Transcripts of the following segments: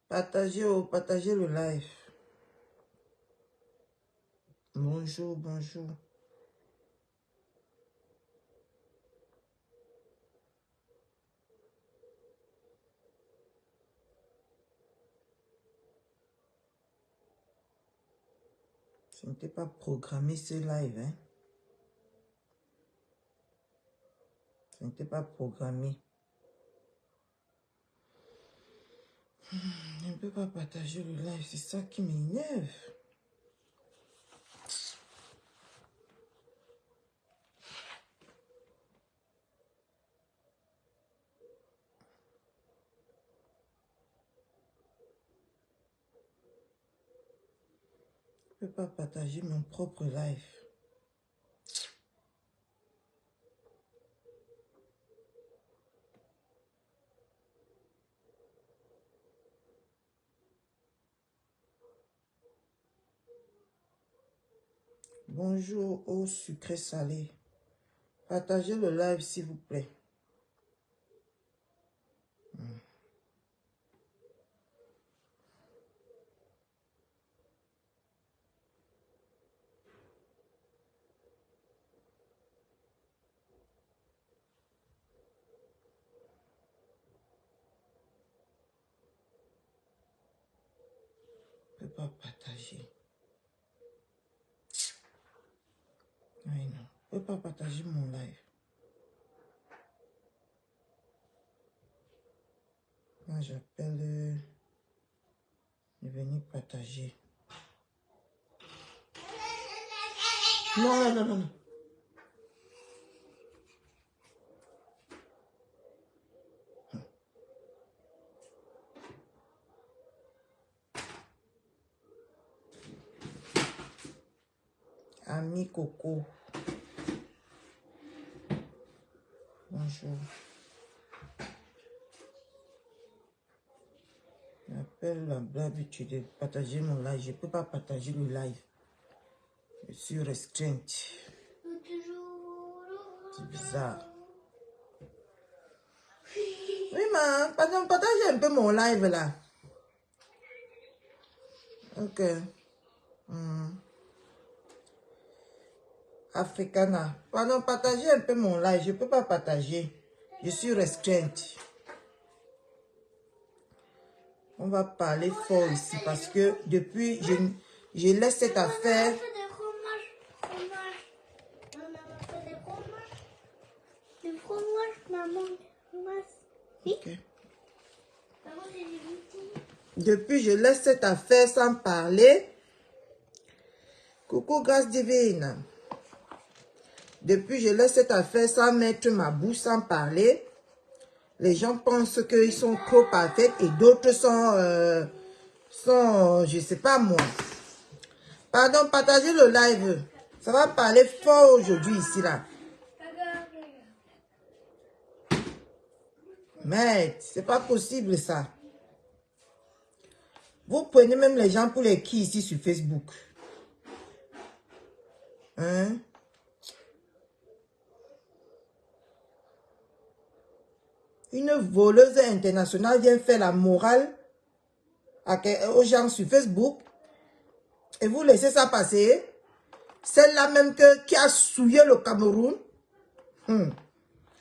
Partagez le live. Bonjour, bonjour. Ce n'était pas programmé ce live, hein. Ce n'était pas programmé. Je ne peux pas partager le live, c'est ça qui m'énerve. Je ne peux pas partager mon propre live. Bonjour au sucré salé. Partagez le live s'il vous plaît. Je ne peux pas partager. Oui, non. Je ne peux pas partager mon live. Moi, j'appelle de venir partager. Non, non, non, non. Ami Coco. Bonjour. J'appelle la blague de partager mon live. Je ne peux pas partager le live. Je suis restreinte. C'est bizarre. Oui, mais partagez un peu mon live là. Ok. Africana. Pardon, partagez un peu mon live. Je ne peux pas partager. Je suis restreinte. On va parler fort ici parce que depuis, je laisse cette affaire. Okay. Depuis, je laisse cette affaire sans parler. Coucou, grâce divine. Depuis, je laisse cette affaire sans mettre ma bouche, sans parler. Les gens pensent qu'ils sont trop parfaits et d'autres sont, je sais pas moi. Pardon, partagez le live. Ça va parler fort aujourd'hui ici, là. Mais c'est pas possible, ça. Vous prenez même les gens pour les qui ici sur Facebook. Hein? Une voleuse internationale vient faire la morale aux gens sur Facebook. Et vous laissez ça passer. Celle-là même qui a souillé le Cameroun.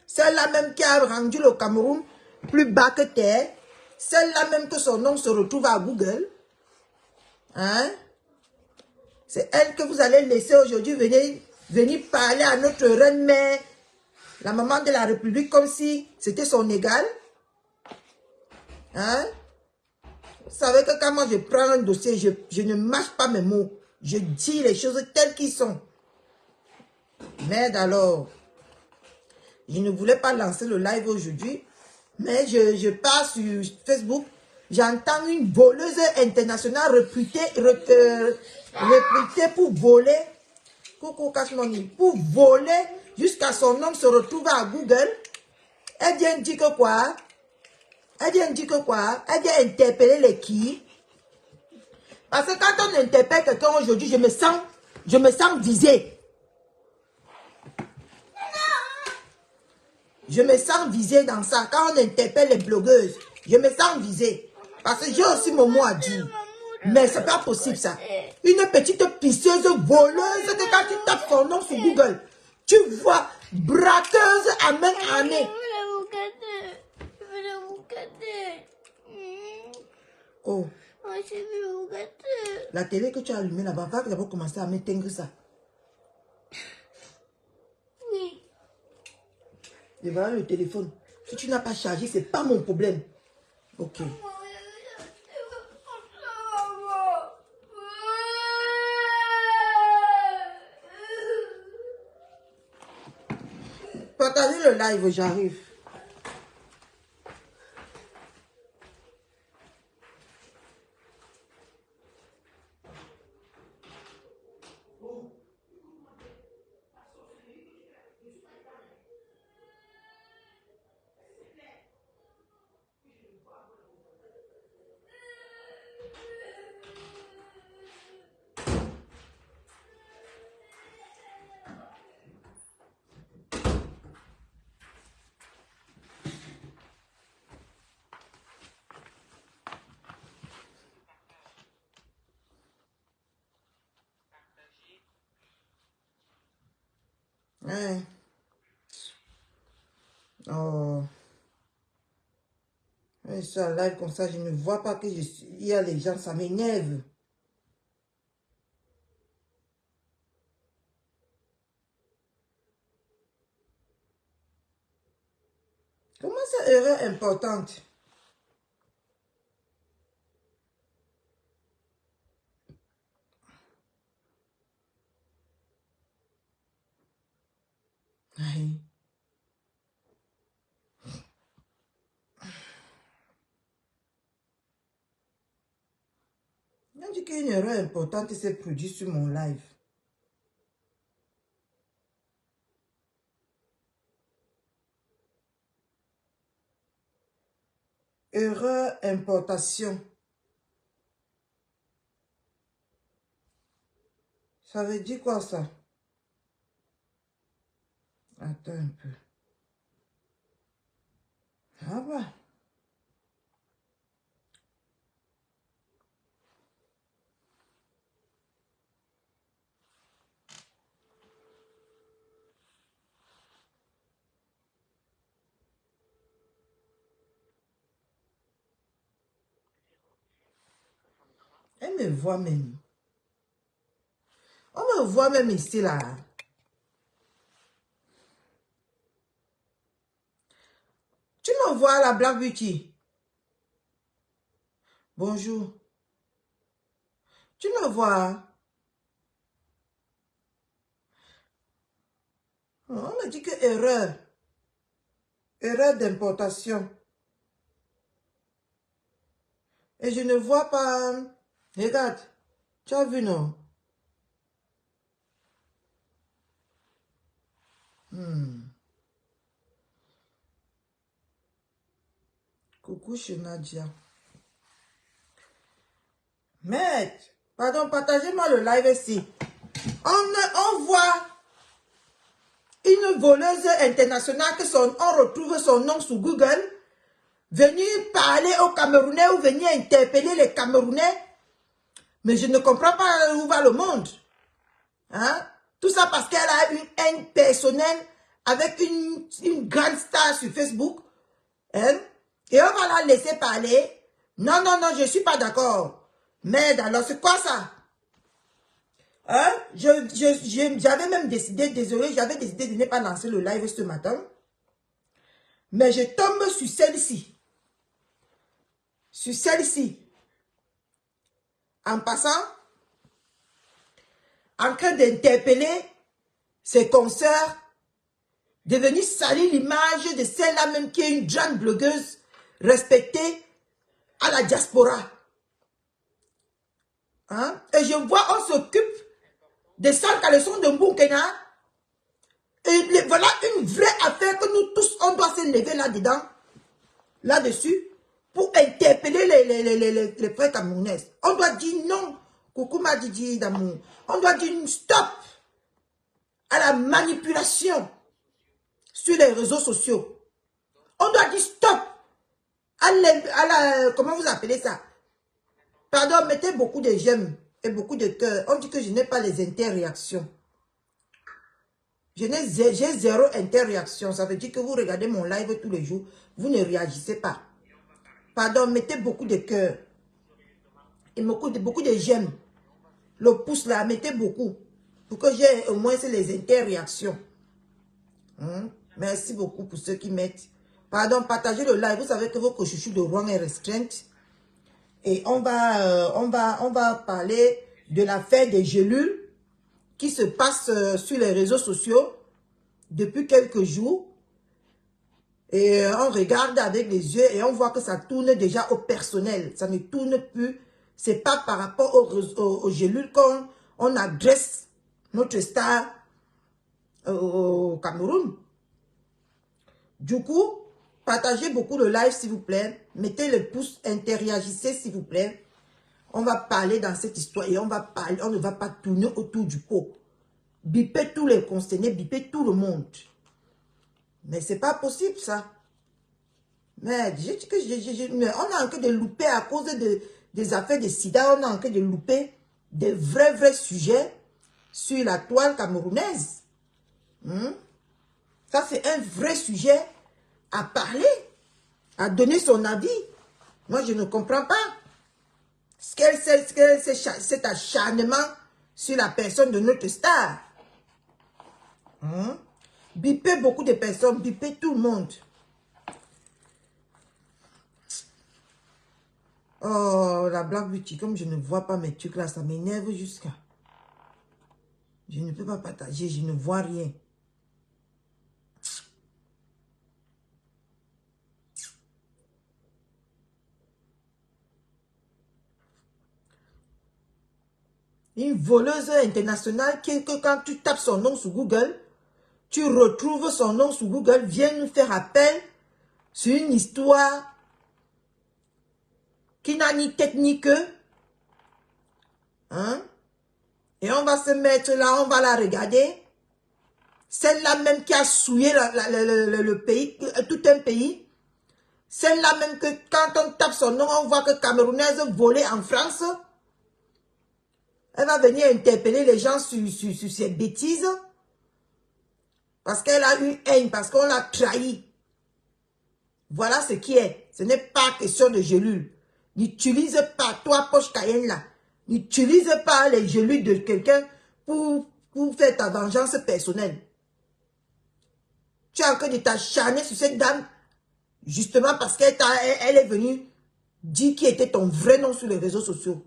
Celle-là même qui a rendu le Cameroun plus bas que terre. Celle-là même que son nom se retrouve à Google. Hein? C'est elle que vous allez laisser aujourd'hui venir parler à notre reine-mère, la maman de la République, comme si c'était son égal. Hein? Vous savez que quand moi je prends un dossier, je ne mâche pas mes mots. Je dis les choses telles qu'elles sont. Merde alors. Je ne voulais pas lancer le live aujourd'hui, mais je pars sur Facebook. J'entends une voleuse internationale réputée pour voler. Coucou Cashmoni. Pour voler jusqu'à son nom se retrouve à Google. Elle vient dire que quoi? Elle vient dire que quoi? Elle vient interpeller les qui? Parce que quand on interpelle quelqu'un aujourd'hui, je me sens visée. Je me sens visée dans ça. Quand on interpelle les blogueuses, je me sens visée. Parce que j'ai aussi mon mot à dire. Mais c'est pas possible ça. Une petite pisseuse voleuse que quand tu tapes son nom sur Google, tu vois braqueuse à main armée. Oh. La télé que tu as allumée là-bas, va d'abord commencer à m'éteindre ça. Oui. Et voilà le téléphone. Si tu n'as pas chargé, c'est pas mon problème. Ok. Partagez le live, j'arrive. Ouais. Oh. Et ça, live comme ça, je ne vois pas que il y a les gens, ça m'énerve. Comment ça, erreur importante? Aïe. On dit qu'une erreur importante s'est produite sur mon live. Erreur importation. Ça veut dire quoi ça? Attends un peu. Ah bah. Elle me voit même. On me voit même ici là. Tu me vois la Black Beauty? Bonjour. Tu me vois? On me dit que erreur. Erreur d'importation. Et je ne vois pas. Regarde. Tu as vu, non? Coucou chez Nadia. Mais, pardon, partagez-moi le live ici. On voit une voleuse internationale on retrouve son nom sur Google, venir parler aux Camerounais ou venir interpeller les Camerounais. Mais je ne comprends pas où va le monde. Hein? Tout ça parce qu'elle a une haine personnelle avec une grande star sur Facebook. Hein? Et on va la laisser parler. Non, non, non, je ne suis pas d'accord. Merde, alors c'est quoi ça? Hein? J'avais même décidé, désolé, j'avais décidé de ne pas lancer le live ce matin. Mais je tombe sur celle-ci. Sur celle-ci. En passant, en train d'interpeller ses consoeurs, de venir salir l'image de celle-là même qui est une grande blogueuse respectée à la diaspora. Hein? Et je vois, on s'occupe des sales caleçons de Mbunkena. Et voilà une vraie affaire que nous tous, on doit se lever là-dedans, là-dessus, pour interpeller les frères camerounais. On doit dire non. Coucou ma Didi d'amour. On doit dire stop à la manipulation sur les réseaux sociaux. On doit dire stop comment vous appelez ça? Pardon, mettez beaucoup de j'aime et beaucoup de cœur. On dit que je n'ai pas les interréactions. J'ai zéro interréaction. Ça veut dire que vous regardez mon live tous les jours. Vous ne réagissez pas. Pardon, mettez beaucoup de cœur. Et beaucoup de j'aime. Le pouce là, mettez beaucoup. Pour que j'ai au moins les interréactions. Merci beaucoup pour ceux qui mettent. Pardon, partagez le live. Vous savez que vos chouchous de Rouen est restreinte. Et on va parler de l'affaire des gélules qui se passe sur les réseaux sociaux depuis quelques jours. Et on regarde avec les yeux et on voit que ça tourne déjà au personnel. Ça ne tourne plus. C'est pas par rapport aux gélules qu'on adresse notre star au Cameroun. Du coup, partagez beaucoup le live s'il vous plaît. Mettez le pouce, interagissez s'il vous plaît. On va parler dans cette histoire et on ne va pas tourner autour du pot. Bipez tous les concernés, bipez tout le monde. Mais c'est pas possible ça. Mais on a encore de louper à cause des affaires de sida, on a encore de louper des vrais sujets sur la toile camerounaise. Ça c'est un vrai sujet à parler, à donner son avis. Moi je ne comprends pas. Cet acharnement sur la personne de notre star. Bipez beaucoup de personnes, bipez tout le monde. Oh, la Black Beauty, comme je ne vois pas mes trucs là, ça m'énerve jusqu'à... Je ne peux pas partager, je ne vois rien. Une voleuse internationale que quand tu tapes son nom sur Google, tu retrouves son nom sur Google, vient nous faire appel sur une histoire qui n'a ni tête ni queue. Et on va se mettre là, on va la regarder. Celle-là même qui a souillé le pays, tout un pays. Celle-là même que quand on tape son nom, on voit que Camerounaise volée en France. Elle va venir interpeller les gens sur ces bêtises. Parce qu'elle a eu haine, parce qu'on l'a trahi. Voilà ce qui est. Ce n'est pas question de gélules. N'utilise pas, toi, poche Cayenne là. N'utilise pas les gélules de quelqu'un pour faire ta vengeance personnelle. Tu as encore de t'acharner sur cette dame, justement parce qu'elle est venue dire qui était ton vrai nom sur les réseaux sociaux.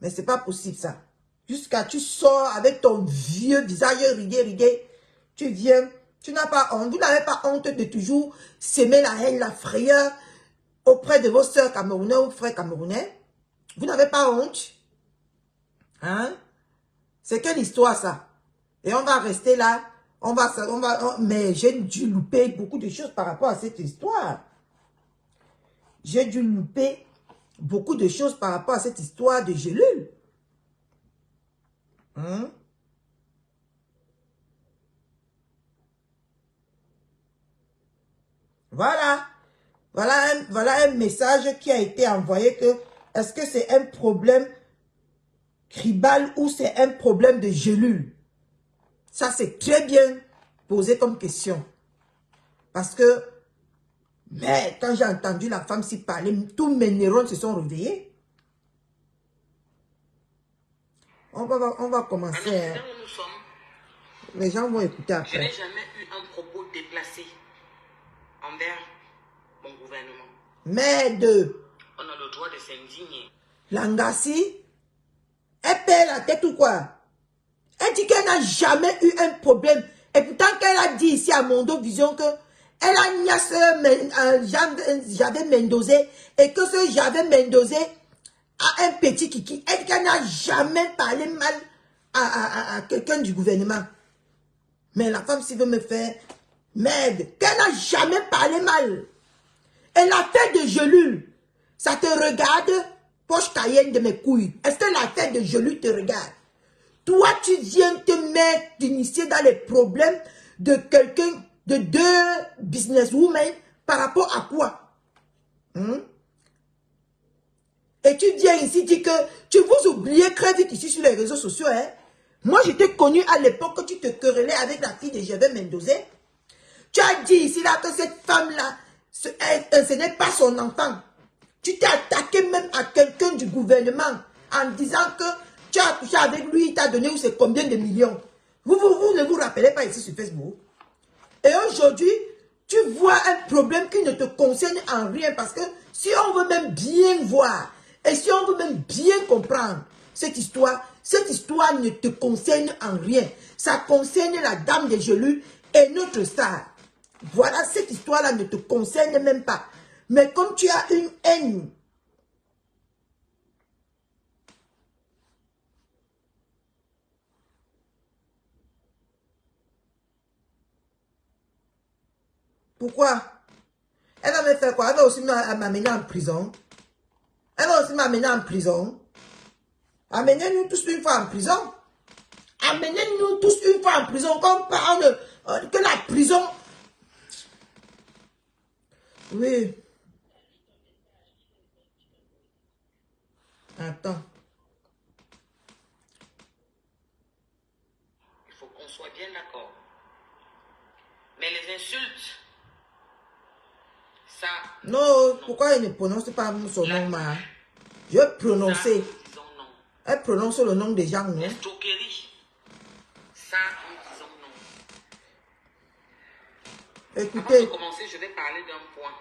Mais c'est pas possible ça. Jusqu'à tu sors avec ton vieux visage ridé. Tu viens, tu n'as pas honte. Vous n'avez pas honte de toujours s'aimer la haine, la frayeur auprès de vos sœurs camerounais ou frères camerounais. Vous n'avez pas honte. C'est quelle histoire ça? Et on va rester là. Mais j'ai dû louper beaucoup de choses par rapport à cette histoire. J'ai dû louper beaucoup de choses par rapport à cette histoire de gélules. Voilà. Voilà un message qui a été envoyé que est-ce que c'est un problème tribal ou c'est un problème de gélules? Ça, c'est très bien posé comme question. Parce que, mais quand j'ai entendu la femme s'y parler, tous mes neurones se sont réveillés. On va commencer. Alors, là où nous sommes, les gens vont écouter après. Je n'ai jamais eu un propos déplacé envers mon gouvernement. Merde. On a le droit de s'indigner. Langassi, elle perd la tête ou quoi? Elle dit qu'elle n'a jamais eu un problème. Et pourtant qu'elle a dit ici à Mondo Vision que elle a niasse Javé Mendozé et que ce Javé Mendozé a un petit kiki. Elle dit qu'elle n'a jamais parlé mal à quelqu'un du gouvernement. Mais la femme s'il veut me faire merde, qu'elle n'a jamais parlé mal. Et l'affaire de Gelul, ça te regarde, poche Cayenne de mes couilles. Est-ce que l'affaire de Gelul te regarde? Toi, tu viens te mettre, t'initier dans les problèmes de quelqu'un, de deux businesswomen, par rapport à quoi? Hein? Et tu viens ici dire que tu vous oubliez très vite ici sur les réseaux sociaux. Hein? Moi, je t'ai connu à l'époque que tu te querellais avec la fille de Gervais Mendozé. Tu as dit ici là que cette femme-là, ce n'est pas son enfant. Tu t'es attaqué même à quelqu'un du gouvernement en disant que tu as couché avec lui, il t'a donné ou c'est combien de millions. Vous ne vous rappelez pas ici sur Facebook. Et aujourd'hui, tu vois un problème qui ne te concerne en rien parce que si on veut même bien voir et si on veut même bien comprendre cette histoire ne te concerne en rien. Ça concerne la dame des gelus et notre star. Voilà, cette histoire-là ne te concerne même pas. Mais comme tu as une haine, pourquoi? Elle va me faire quoi? Elle va aussi m'amener en prison. Elle va aussi m'amener en prison. Amenez-nous tous une fois en prison. Amenez-nous tous une fois en prison. Qu'on parle que la prison... Oui. Attends. Il faut qu'on soit bien d'accord. Mais les insultes, ça... Non, pourquoi elle ne prononce pas son nom, ma? Je vais prononcer. Ça, disons non. Elle prononce le nom des gens, non? Les jokeries, ça, nous disons non. Avant Écoutez, de commencer, je vais parler d'un point.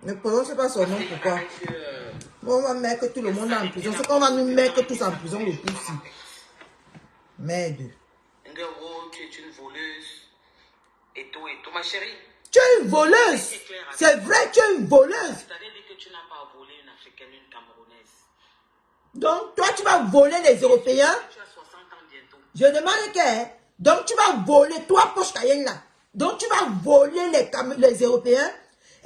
ne prononce pas son nom, C'est pourquoi? pareil que, On va mettre tout le monde en prison. C'est qu'on va nous mettre tous en prison le plus si. Merde. Ngero, tu es une voleuse. Et tout, ma chérie. Tu es une voleuse. C'est vrai, tu es une voleuse. C'est-à-dire que tu n'as pas volé une Africaine, une Camerounaise. Donc, toi, tu vas voler les Européens. Tu as 60 ans bientôt. Je demande que... Donc, tu vas voler, toi, Poche Cayenne, là. Donc, tu vas voler les Européens.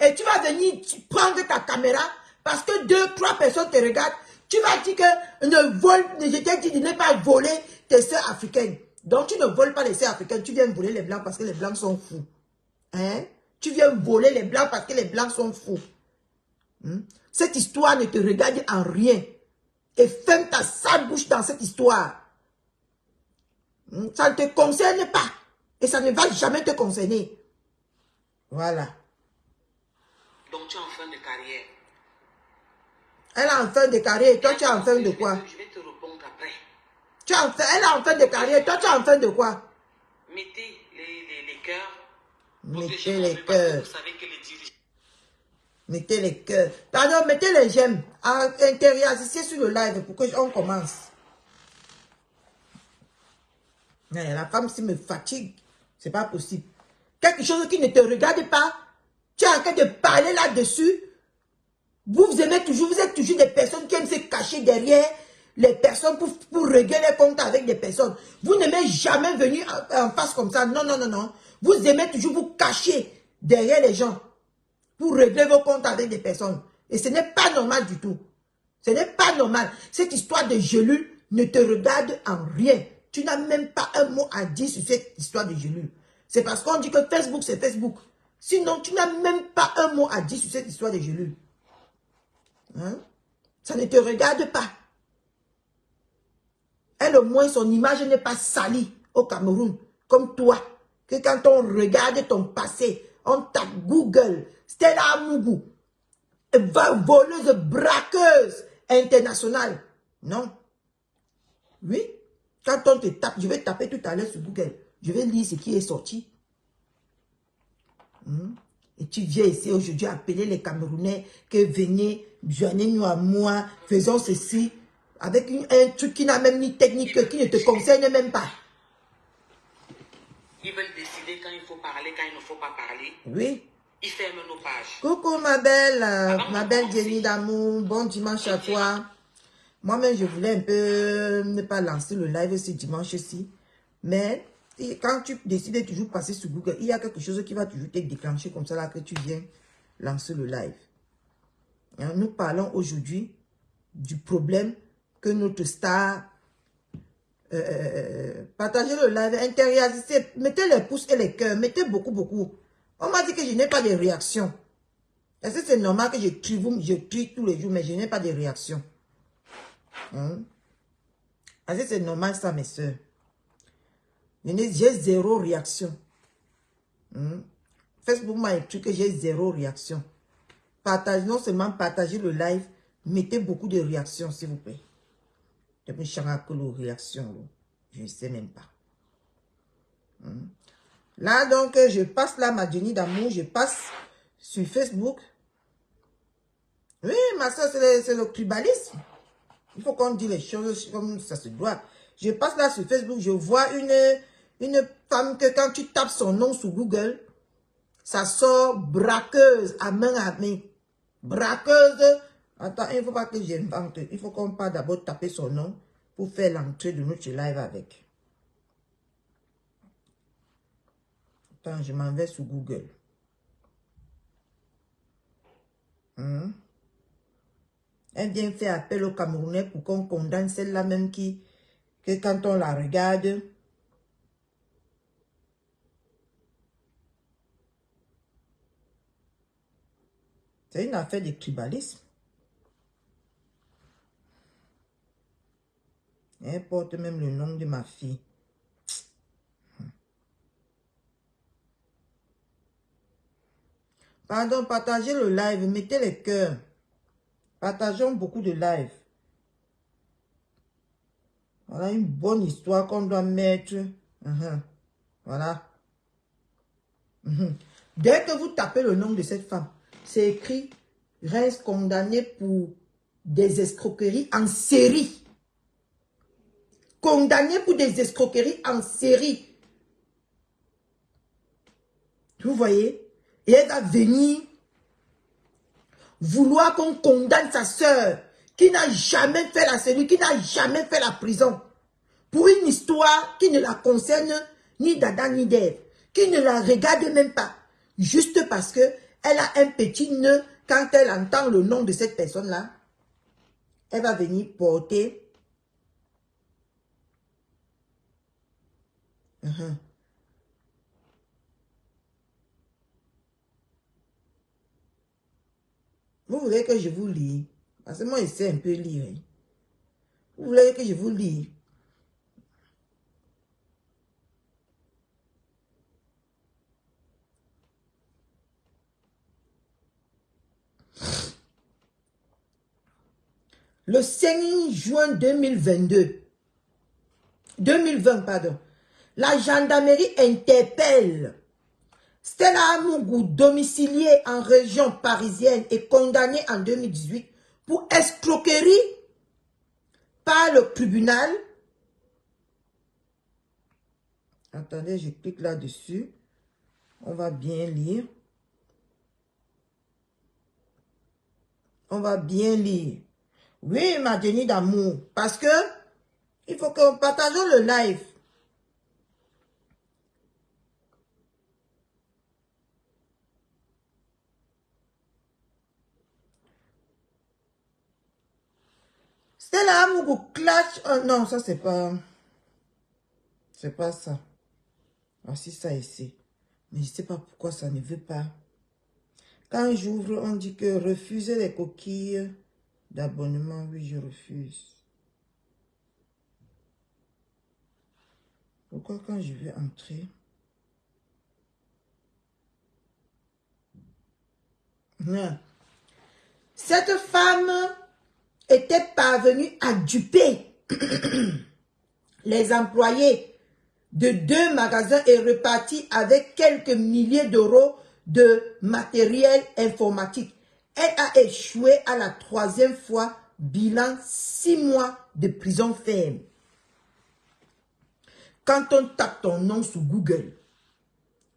Et tu vas venir prendre ta caméra. Parce que 2, 3 personnes te regardent. Tu vas dire que je t'ai dit de ne pas voler tes sœurs africaines. Donc, tu ne voles pas les sœurs africaines. Tu viens voler les blancs parce que les blancs sont fous. Hein? Tu viens voler les blancs parce que les blancs sont fous. Cette histoire ne te regarde en rien. Et ferme ta sale bouche dans cette histoire. Ça ne te concerne pas. Et ça ne va jamais te concerner. Voilà. Donc tu es en fin de carrière. Elle est en fin de carrière. Et toi, tu es en fin de quoi? Je vais te répondre après. Elle est en fin de carrière. Toi, tu es en fin de quoi? Mettez les cœurs. Mettez les cœurs. Vous savez que les dirigeants... Mettez les cœurs. Pardon, mettez les j'aime. Intériorisez sur le live pour qu'on commence. La femme, si me fatigue, c'est pas possible. Quelque chose qui ne te regarde pas, tu es en train de parler là-dessus. Vous êtes toujours des personnes qui aiment se cacher derrière les personnes pour régler les comptes avec des personnes. Vous n'aimez jamais venir en face comme ça. Non, non, non, non. Vous aimez toujours vous cacher derrière les gens pour régler vos comptes avec des personnes. Et ce n'est pas normal du tout. Ce n'est pas normal. Cette histoire de gelule ne te regarde en rien. Tu n'as même pas un mot à dire sur cette histoire de gelule. C'est parce qu'on dit que Facebook, c'est Facebook. Sinon, tu n'as même pas un mot à dire sur cette histoire de gelule. Hein? Ça ne te regarde pas. Elle, au moins, son image n'est pas salie au Cameroun, comme toi. Que quand on regarde ton passé, on tape Google, Stella Amougou, voleuse, braqueuse internationale. Non. Oui. Quand on te tape, je vais taper tout à l'heure sur Google. Je vais lire ce qui est sorti. Et tu viens ici aujourd'hui appeler les Camerounais que venez, joignez-nous à moi, faisons ceci, avec un truc qui n'a même ni technique, qui ne te concerne même pas. Ils veulent décider quand il faut parler, quand il ne faut pas parler. Oui. Ils ferment nos pages. Coucou ma belle Jenny d'amour, bon dimanche à toi. Moi-même, je voulais un peu ne pas lancer le live ce dimanche-ci. Mais quand tu décides de toujours passer sur Google, il y a quelque chose qui va toujours te déclencher comme ça là que tu viens lancer le live. Nous parlons aujourd'hui du problème que notre star... partagez le live, intériorisez, mettez les pouces et les cœurs, mettez beaucoup. On m'a dit que je n'ai pas de réaction. Est-ce que c'est normal que je tue tous les jours, mais je n'ai pas de réaction? Est-ce que c'est normal ça, mes soeurs? J'ai zéro réaction. Facebook m'a écrit que j'ai zéro réaction. Non seulement partagez le live, mettez beaucoup de réactions, s'il vous plaît. Depuis que les réactions, je ne sais même pas. Là, donc, je passe là, ma Jenny d'amour, je passe sur Facebook. Oui, ma soeur, c'est le tribalisme. Il faut qu'on dise les choses comme ça se doit. Je passe là sur Facebook, je vois une femme que quand tu tapes son nom sur Google, ça sort braqueuse à main. Braqueuse. Attends, il ne faut pas que j'invente. Il faut qu'on parte d'abord taper son nom pour faire l'entrée de notre live avec. Attends, je m'en vais sur Google. Elle vient faire appel aux Camerounais pour qu'on condamne celle-là même que quand on la regarde, c'est une affaire de tribalisme. Elle porte même le nom de ma fille. Pardon, partagez le live, mettez les cœurs. Partageons beaucoup de live. Voilà une bonne histoire qu'on doit mettre. Voilà. Dès que vous tapez le nom de cette femme, c'est écrit « Reste condamné pour des escroqueries en série ». Condamné pour des escroqueries en série. Vous voyez? Et elle va venir vouloir qu'on condamne sa sœur qui n'a jamais fait la cellule, qui n'a jamais fait la prison. Pour une histoire qui ne la concerne ni d'Adam ni d'Ève, qui ne la regarde même pas. Juste parce que elle a un petit nœud, quand elle entend le nom de cette personne-là, elle va venir porter. Vous voulez que je vous lise? Parce que moi, je sais un peu lire. Hein. Vous voulez que je vous lise? Le 5 juin 2020, pardon, la gendarmerie interpelle Stella Amougou, domiciliée en région parisienne et condamnée en 2018 pour escroquerie par le tribunal. Attendez, je clique là-dessus. On va bien lire. On va bien lire. Oui, ma Jenny d'amour. Parce que il faut que partageons le live. Stella Amougou clash. Non, ça c'est pas. C'est pas ça. Voici ça ici. Mais je ne sais pas pourquoi ça ne veut pas. Quand j'ouvre, on dit que refuser les coquilles d'abonnement. Oui, je refuse. Pourquoi quand je vais entrer? Non. Cette femme était parvenue à duper les employés de 2 magasins et reparti avec quelques milliers d'euros de matériel informatique. Elle a échoué à la 3e fois, bilan 6 mois de prison ferme. Quand on tape ton nom sur Google,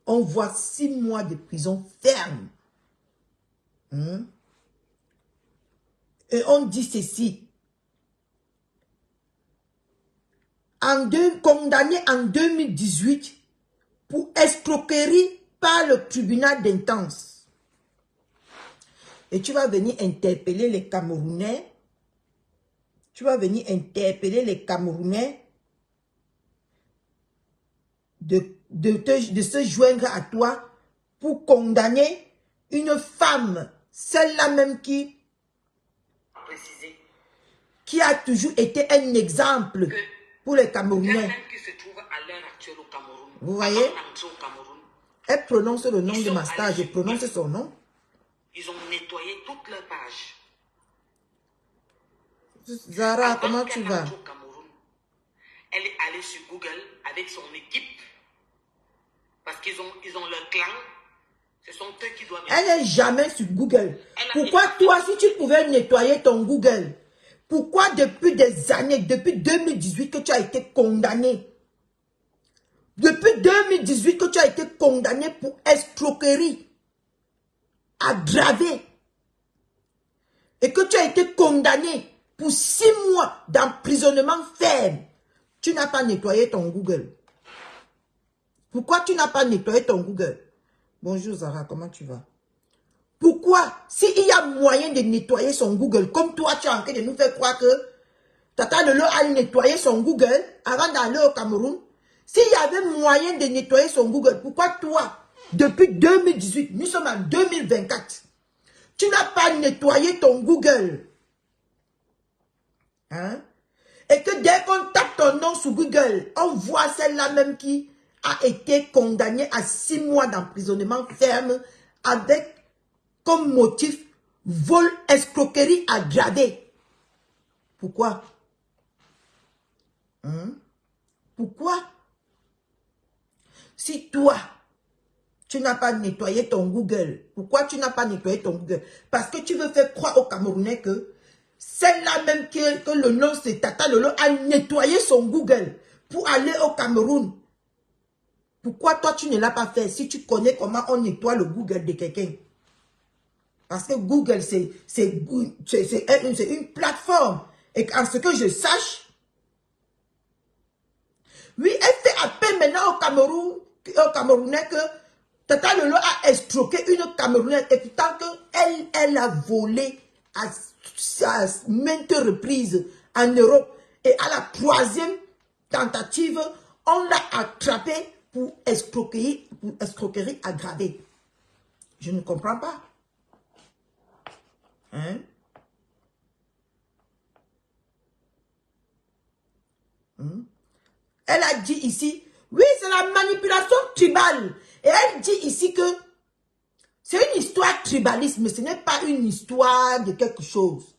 on voit 6 mois de prison ferme. Et on dit ceci. Condamné en 2018 pour escroquerie par le tribunal d'instance. Et tu vas venir interpeller les Camerounais. Tu vas venir interpeller les Camerounais de se joindre à toi pour condamner une femme Celle-là même qui a toujours été un exemple pour les Camerounais. Qui se trouve à l'heure actuelle au Cameroun. Vous voyez? Au Cameroun, Elle prononce le nom de ma star, je prononce son nom. ils ont nettoyé toutes leurs pages. Zara, comment tu vas? Au Cameroun, elle est allée sur Google avec son équipe. Parce qu'ils ont leur clan. Ce sont eux qui doivent... Elle n'est jamais sur Google. Pourquoi toi, si tu pouvais nettoyer ton Google, pourquoi depuis des années, depuis 2018 que tu as été condamné, depuis 2018 que tu as été condamné pour escroquerie aggravée, et que tu as été condamné pour 6 mois d'emprisonnement ferme, tu n'as pas nettoyé ton Google? Pourquoi tu n'as pas nettoyé ton Google? Bonjour Zara, comment tu vas? Pourquoi, s'il y a moyen de nettoyer son Google, comme toi tu es en train de nous faire croire que Tata Lolo a nettoyé son Google avant d'aller au Cameroun, s'il y avait moyen de nettoyer son Google, pourquoi toi, depuis 2018, nous sommes en 2024, tu n'as pas nettoyé ton Google? Hein? Et que dès qu'on tape ton nom sur Google, on voit celle-là même qui a été condamnée à 6 mois d'emprisonnement ferme avec comme motif vol, escroquerie aggravée. Pourquoi? Hein? Pourquoi? Si toi, tu n'as pas nettoyé ton Google, pourquoi tu n'as pas nettoyé ton Google? Parce que tu veux faire croire aux Camerounais que celle-là même que le nom c'est Tata Lolo a nettoyé son Google pour aller au Cameroun. Pourquoi toi tu ne l'as pas fait si tu connais comment on nettoie le Google de quelqu'un? Parce que Google c'est une plateforme. Et en ce que je sache, oui, elle fait appel maintenant au Camerounais que Tata Lolo a escroqué une Camerounaise et pourtant qu'elle a volé à maintes reprises en Europe. Et à la 3e tentative, on l'a attrapé pour escroquerie aggravée. Je ne comprends pas. Hein? Elle a dit ici, oui, c'est la manipulation tribale. Et elle dit ici que c'est une histoire tribaliste, mais ce n'est pas une histoire de quelque chose.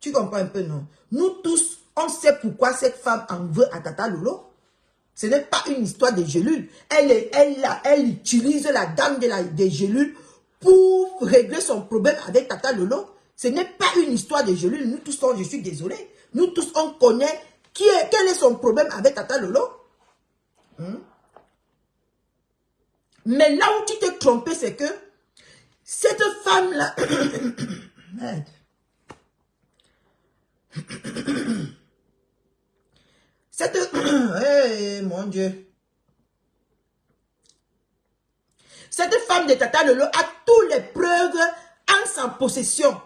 Tu comprends un peu, non? Nous tous, on sait pourquoi cette femme en veut à Tata Lolo. Ce n'est pas une histoire de gélules. Elle utilise la dame des gélules pour régler son problème avec Tata Lolo. Ce n'est pas une histoire de gélules. Nous tous, je suis désolé. Nous tous, on connaît quel est son problème avec Tata Lolo. Mais là où tu t'es trompé, c'est que cette femme-là... Merde. Hey, mon Dieu. Cette femme de Tata Lolo a toutes les preuves en sa possession.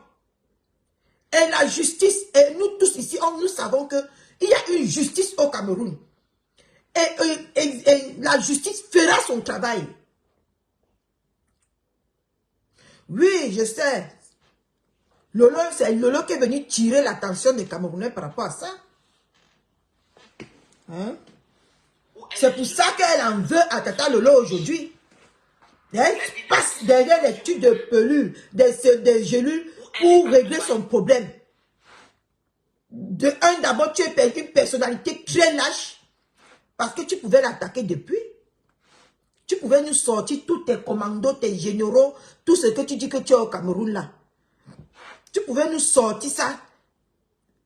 Et la justice, et nous tous ici, nous savons qu'il y a une justice au Cameroun. Et la justice fera son travail. Oui, je sais. Lolo, c'est Lolo qui est venu tirer l'attention des Camerounais par rapport à ça. Hein? C'est pour ça qu'elle en veut à Tata Lolo aujourd'hui. Elle passe derrière les tubes de pelure, des gélules pour régler son problème. De un, d'abord, tu es une personnalité très lâche parce que tu pouvais l'attaquer depuis. Tu pouvais nous sortir tous tes commandos, tes généraux, tout ce que tu dis que tu es au Cameroun là. Tu pouvais nous sortir ça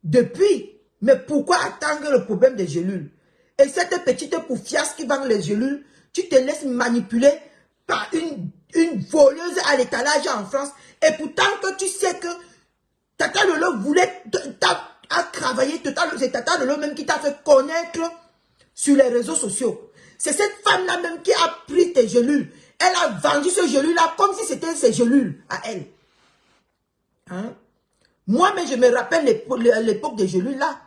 depuis. Mais pourquoi attendre le problème des gélules? Et cette petite poufiasse qui vend les gélules, tu te laisses manipuler par une voleuse à l'étalage en France. Et pourtant que tu sais que Tata Lolo voulait travailler, c'est Tata Lolo même qui t'a fait connaître sur les réseaux sociaux. C'est cette femme-là même qui a pris tes gélules. Elle a vendu ce gélule-là comme si c'était ses gélules à elle. Hein? Moi, mais je me rappelle l'époque des gélules-là.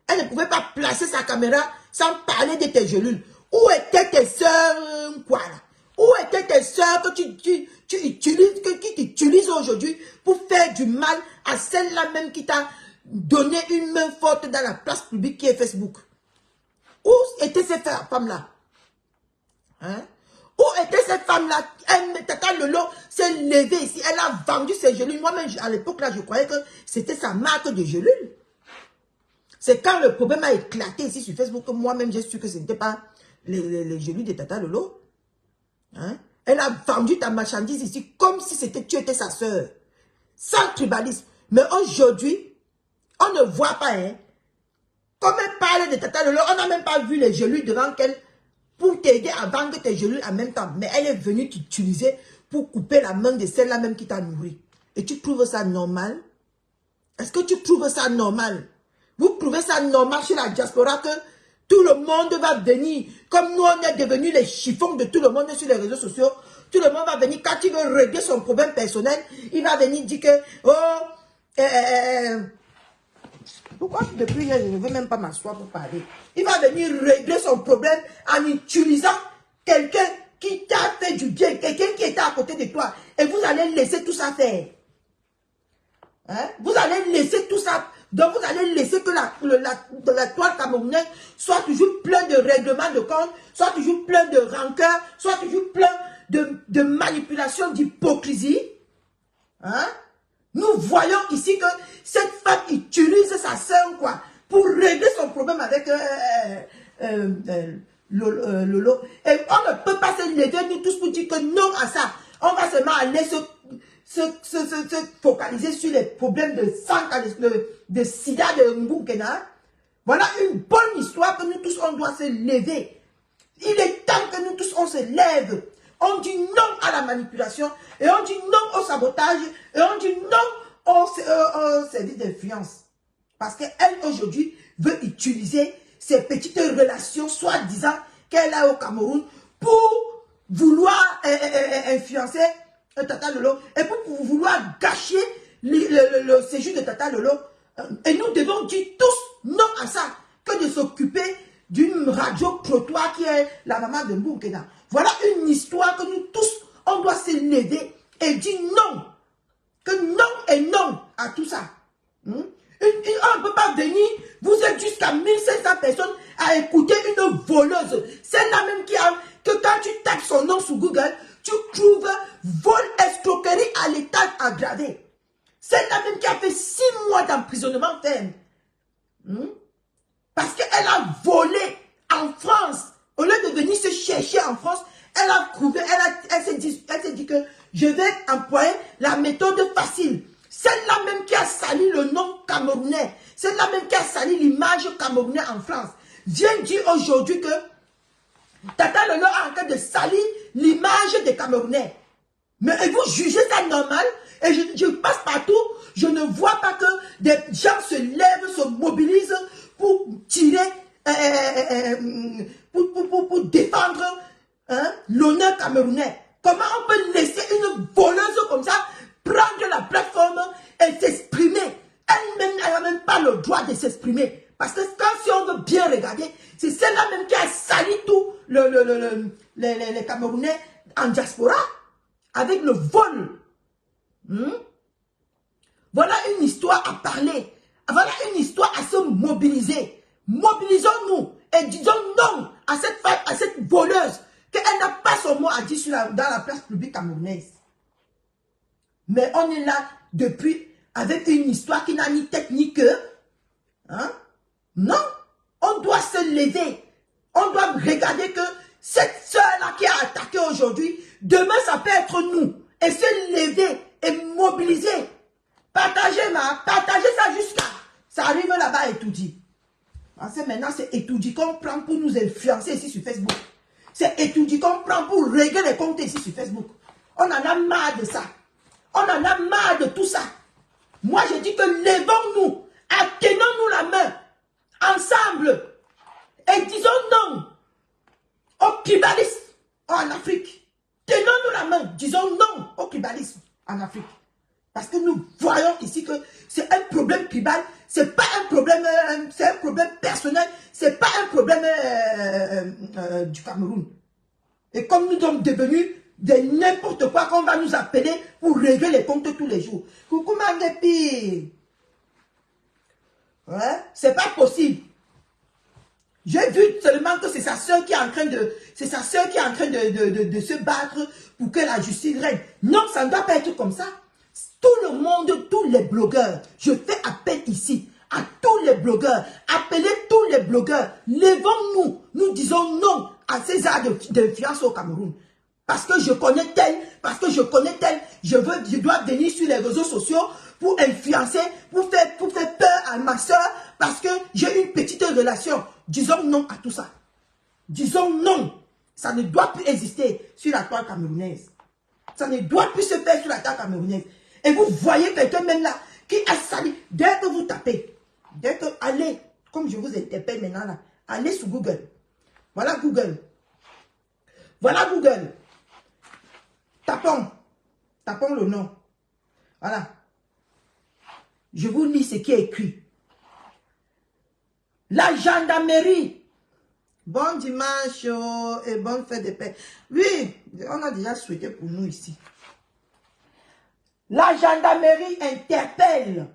Elle ne pouvait pas placer sa caméra sans parler de tes gélules. Où étaient tes soeurs, quoi là? Où étaient tes soeurs que tu utilises, qui t'utilisent aujourd'hui pour faire du mal à celle-là même qui t'a donné une main forte dans la place publique qui est Facebook? Où étaient ces femmes-là? Hein? Où était cette femme-là? Tata Lolo s'est levée ici. Elle a vendu ses gelules. Moi-même, à l'époque, là, je croyais que c'était sa marque de gelules. C'est quand le problème a éclaté ici sur Facebook que moi-même, j'ai su que ce n'était pas les gelules de Tata Lolo. Hein? Elle a vendu ta marchandise ici comme si tu étais sa sœur. Sans tribalisme. Mais aujourd'hui, on ne voit pas, hein. Comme elle parle de Tata Lolo, on n'a même pas vu les gelules devant qu'elle pour t'aider à vendre tes gelules en même temps. Mais elle est venue t'utiliser pour couper la main de celle-là même qui t'a nourri. Et tu trouves ça normal? Est-ce que tu trouves ça normal? Vous trouvez ça normal chez la diaspora que tout le monde va venir, comme nous on est devenus les chiffons de tout le monde sur les réseaux sociaux, tout le monde va venir, quand il veut régler son problème personnel, il va venir dire que, pourquoi depuis hier, je ne veux même pas m'asseoir pour parler? Il va venir régler son problème en utilisant quelqu'un qui t'a fait du bien, quelqu'un qui était à côté de toi. Et vous allez laisser tout ça faire. Hein? Vous allez laisser tout ça. Donc vous allez laisser que la toile camerounaise soit toujours plein de règlements de compte, soit toujours plein de rancœur, soit toujours plein de manipulation, d'hypocrisie. Hein? Nous voyons ici que cette femme utilise sa sœur quoi, pour régler son problème avec Lolo. Et on ne peut pas se lever nous tous pour dire que non à ça. On va seulement aller se focaliser sur les problèmes de sang, de sida, de Mbukena. Voilà une bonne histoire que nous tous on doit se lever. Il est temps que nous tous on se lève. On dit non à la manipulation, et on dit non au sabotage, et on dit non au service d'influence. Parce qu'elle, aujourd'hui, veut utiliser ces petites relations, soi-disant, qu'elle a au Cameroun, pour vouloir influencer Tata Lolo, et pour vouloir gâcher le séjour de Tata Lolo. Et nous devons dire tous non à ça, que de s'occuper d'une radio-trottoir qui est la maman de Mbukena. Voilà une histoire que nous tous, on doit se lever et dire non. Que non et non à tout ça. On ne peut pas venir, vous êtes jusqu'à 1500 personnes à écouter une voleuse. Celle-là même que quand tu tapes son nom sur Google, tu trouves vol, escroquerie à l'état aggravé. Celle-là même qui a fait 6 mois d'emprisonnement ferme. Parce qu'elle a volé en France. Au lieu de venir se chercher en France, elle a trouvé, elle s'est dit que je vais employer la méthode facile. Celle-là même qui a sali le nom camerounais, celle-là même qui a sali l'image camerounaise en France, vient dire aujourd'hui que Tata Lolo a en train de salir l'image des Camerounais. Mais vous jugez ça normal? Et je passe partout, je ne vois pas que des gens se lèvent, se mobilisent pour tirer, pour défendre l'honneur camerounais. Comment on peut laisser une voleuse comme ça prendre la plateforme et s'exprimer? Elle-même n'a même pas le droit de s'exprimer. Parce que si on veut bien regarder, c'est celle-là même qui a sali tout les Camerounais en diaspora avec le vol. Voilà une histoire à parler. Voilà une histoire à se mobiliser. Mobilisons-nous et disons non à cette femme, à cette voleuse, qu'elle n'a pas son mot à dire dans la place publique camerounaise. Mais on est là depuis avec une histoire qui n'a ni tête ni queue. Non, on doit se lever. On doit regarder que cette soeur-là qui a attaqué aujourd'hui, demain ça peut être nous. Et se lever et mobiliser. Partagez ça jusqu'à... Ça arrive là-bas et tout dit. Maintenant, c'est étudié qu'on prend pour nous influencer ici sur Facebook. C'est étudié qu'on prend pour régler les comptes ici sur Facebook. On en a marre de ça. On en a marre de tout ça. Moi, je dis que levons-nous, tenons-nous la main, ensemble, et disons non au tribalisme en Afrique. Tenons-nous la main, disons non au tribalisme en Afrique. Parce que nous voyons ici que c'est un problème tribal, c'est pas un problème, c'est un problème personnel, c'est pas un problème du Cameroun. Et comme nous sommes devenus de n'importe quoi qu'on va nous appeler pour régler les comptes tous les jours. Coucou Mangepi. Ouais, c'est pas possible. J'ai vu seulement que c'est sa soeur qui est en train de... C'est sa soeur qui est en train de se battre pour que la justice règne. Non, ça ne doit pas être comme ça. Tout le monde, tous les blogueurs, je fais appel ici à tous les blogueurs. Appelez tous les blogueurs. Levons-nous. Nous disons non à ces arts d'influence au Cameroun. Parce que je connais tel, parce que je connais tel, je dois venir sur les réseaux sociaux pour influencer, pour faire peur à ma soeur, parce que j'ai une petite relation. Disons non à tout ça. Disons non. Ça ne doit plus exister sur la toile camerounaise. Ça ne doit plus se faire sur la toile camerounaise. Et vous voyez quelqu'un même là qui a sali. Dès que vous tapez, dès que, allez, comme je vous interpelle maintenant là, allez sur Google. Voilà Google. Voilà Google. Tapons le nom. Voilà. Je vous lis ce qui est écrit. La gendarmerie. Bon dimanche et bonne fête de paix. Oui, on a déjà souhaité pour nous ici. La gendarmerie interpelle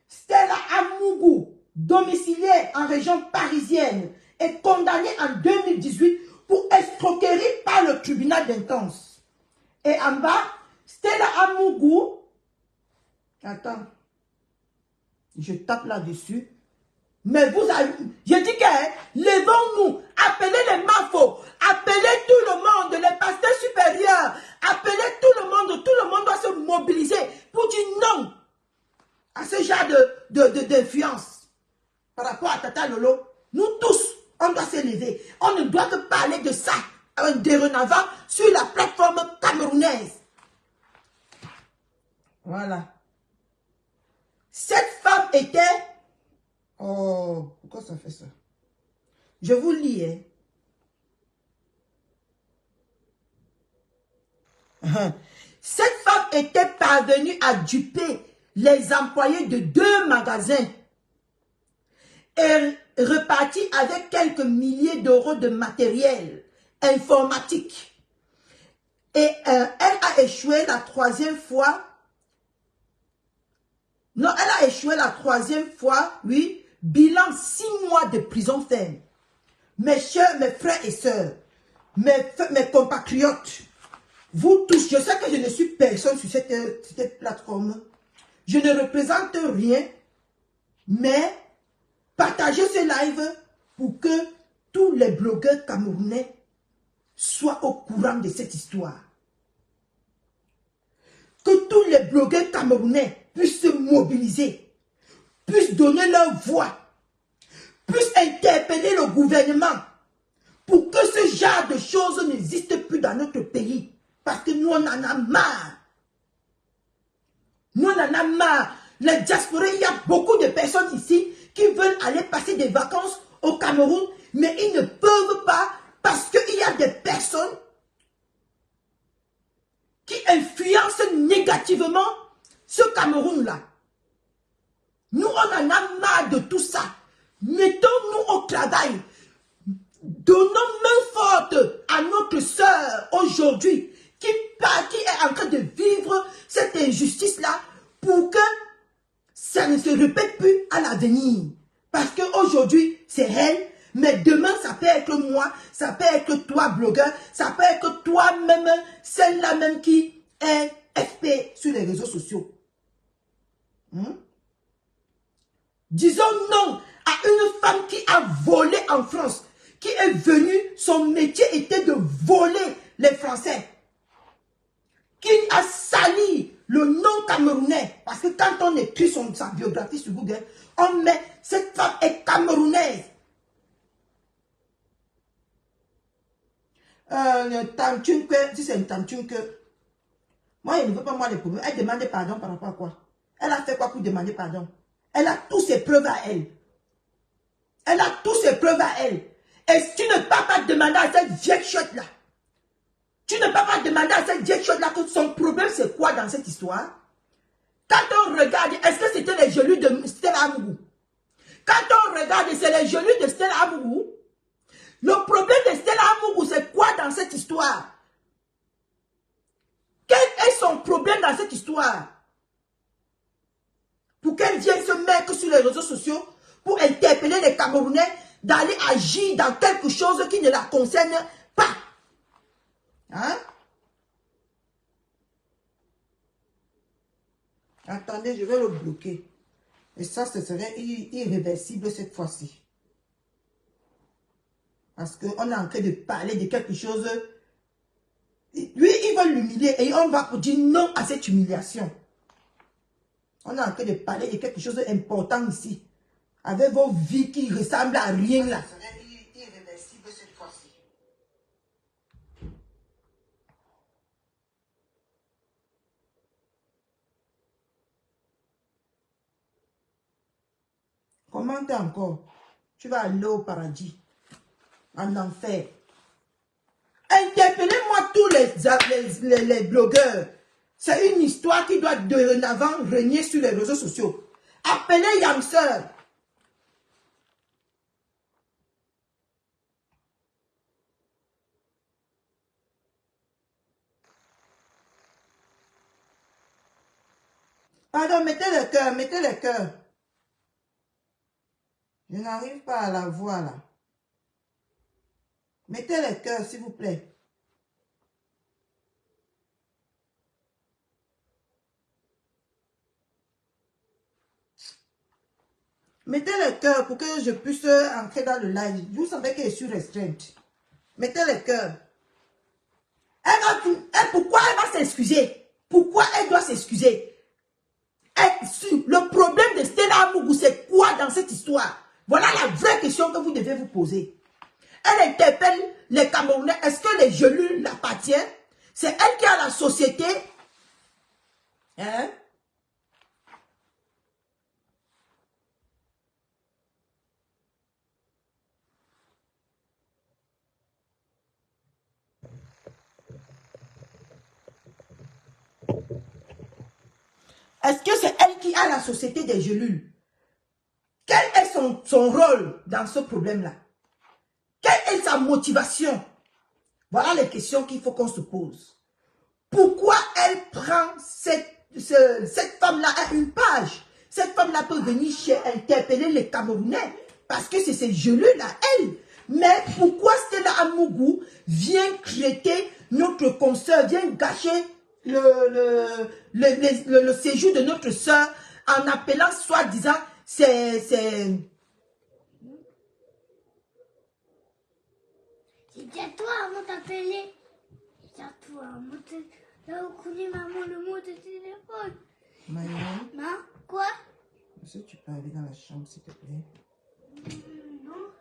Stella Amougou, domiciliaire en région parisienne, est condamnée en 2018 pour escroquerie par le tribunal d'instance. Et en bas, Stella Amougou, attends, je tape là-dessus. Mais vous avez, je dis que, levons-nous, appelez les mafos, appelez tout le monde, les pasteurs supérieurs, appelez tout le monde doit se mobiliser pour dire non à ce genre d'influence par rapport à Tata Lolo. Nous tous, on doit se lever. On ne doit que parler de ça dorénavant sur la plateforme camerounaise. Voilà. Cette femme était... Oh, pourquoi ça fait ça? Je vous lis, hein. Cette femme était parvenue à duper les employés de 2 magasins et repartit avec quelques milliers d'euros de matériel informatique. Et elle a échoué la 3e fois. Non, elle a échoué la 3e fois, oui. Bilan 6 mois de prison ferme. Mes chers, mes frères et sœurs, mes compatriotes, vous tous, je sais que je ne suis personne sur cette plateforme. Je ne représente rien, mais partagez ce live pour que tous les blogueurs camerounais soient au courant de cette histoire. Que tous les blogueurs camerounais puissent se mobiliser, puissent donner leur voix, puissent interpeller le gouvernement pour que ce genre de choses n'existe plus dans notre pays. Parce que nous, on en a marre. Nous, on en a marre. Les diasporas, il y a beaucoup de personnes ici qui veulent aller passer des vacances au Cameroun, mais ils ne peuvent pas parce qu'il y a des personnes qui influencent négativement ce Cameroun-là. Nous, on en a marre de tout ça. Mettons-nous au travail. Donnons main forte à notre sœur aujourd'hui qui est en train de vivre cette injustice-là pour que ça ne se répète plus à l'avenir. Parce qu'aujourd'hui, c'est elle, mais demain, ça peut être moi, ça peut être toi, blogueur, ça peut être toi-même, celle-là même qui est FP sur les réseaux sociaux. Disons non à une femme qui a volé en France, qui est venue, son métier était de voler les Français, qui a sali le nom camerounais. Parce que quand on écrit sa biographie sur Google, on met cette femme est camerounaise. Si c'est une Tamtunque, moi, elle ne veut pas moi les problèmes. Elle demande pardon par rapport à quoi? Elle a fait quoi pour demander pardon? Elle a tous ses preuves à elle. Elle a tous ses preuves à elle. Et si tu ne peux pas demander à cette vieille chotte là, tu ne peux pas demander à cette vieille chotte là que son problème c'est quoi dans cette histoire? Quand on regarde, est-ce que c'était les genoux de Stella Amougou? Quand on regarde, c'est les genoux de Stella Amougou. Le problème de Stella Amougou, c'est quoi dans cette histoire? Quel est son problème dans cette histoire? Pour qu'elle vienne se mettre sur les réseaux sociaux pour interpeller les Camerounais d'aller agir dans quelque chose qui ne la concerne pas. Hein? Attendez, je vais le bloquer. Et ça, ce serait irréversible cette fois-ci. Parce qu'on est en train de parler de quelque chose. Lui, il va l'humilier et on va dire non à cette humiliation. On est en train de parler de quelque chose d'important ici. Avec vos vies qui ressemblent à rien là. Ça serait irréversible cette fois-ci. Commente encore. Tu vas aller au paradis. En enfer. Interpellez-moi tous les blogueurs. C'est une histoire qui doit dorénavant régner sur les réseaux sociaux. Appelez Yamseur. Pardon, mettez le cœur, mettez le cœur. Je n'arrive pas à la voir là. Mettez le cœur, s'il vous plaît. Mettez le cœur pour que je puisse entrer dans le live. Vous savez qu'elle est sur restreinte. Mettez le cœur. Pourquoi elle va s'excuser? Pourquoi elle doit s'excuser? Le problème de Stella Amougou, c'est quoi dans cette histoire? Voilà la vraie question que vous devez vous poser. Elle interpelle les Camerounais. Est-ce que les gelus l'appartiennent? C'est elle qui a la société. Hein? Est-ce que c'est elle qui a la société des gelus? Quel est son rôle dans ce problème-là? Quelle est sa motivation? Voilà les questions qu'il faut qu'on se pose. Pourquoi elle prend cette femme-là à une page? Cette femme-là peut venir interpeller les Camerounais parce que c'est ces gelus-là, elle. Mais pourquoi Stella Amougou vient traiter notre consoeur, vient gâcher le séjour de notre soeur en appelant soi-disant c'est... C'est à toi, on t'appelait. C'est à toi, on t'appelait. Là, on connaît maman le mot de téléphone. Maïman, Non, quoi? est-ce que tu peux aller dans la chambre, s'il te plaît? Non.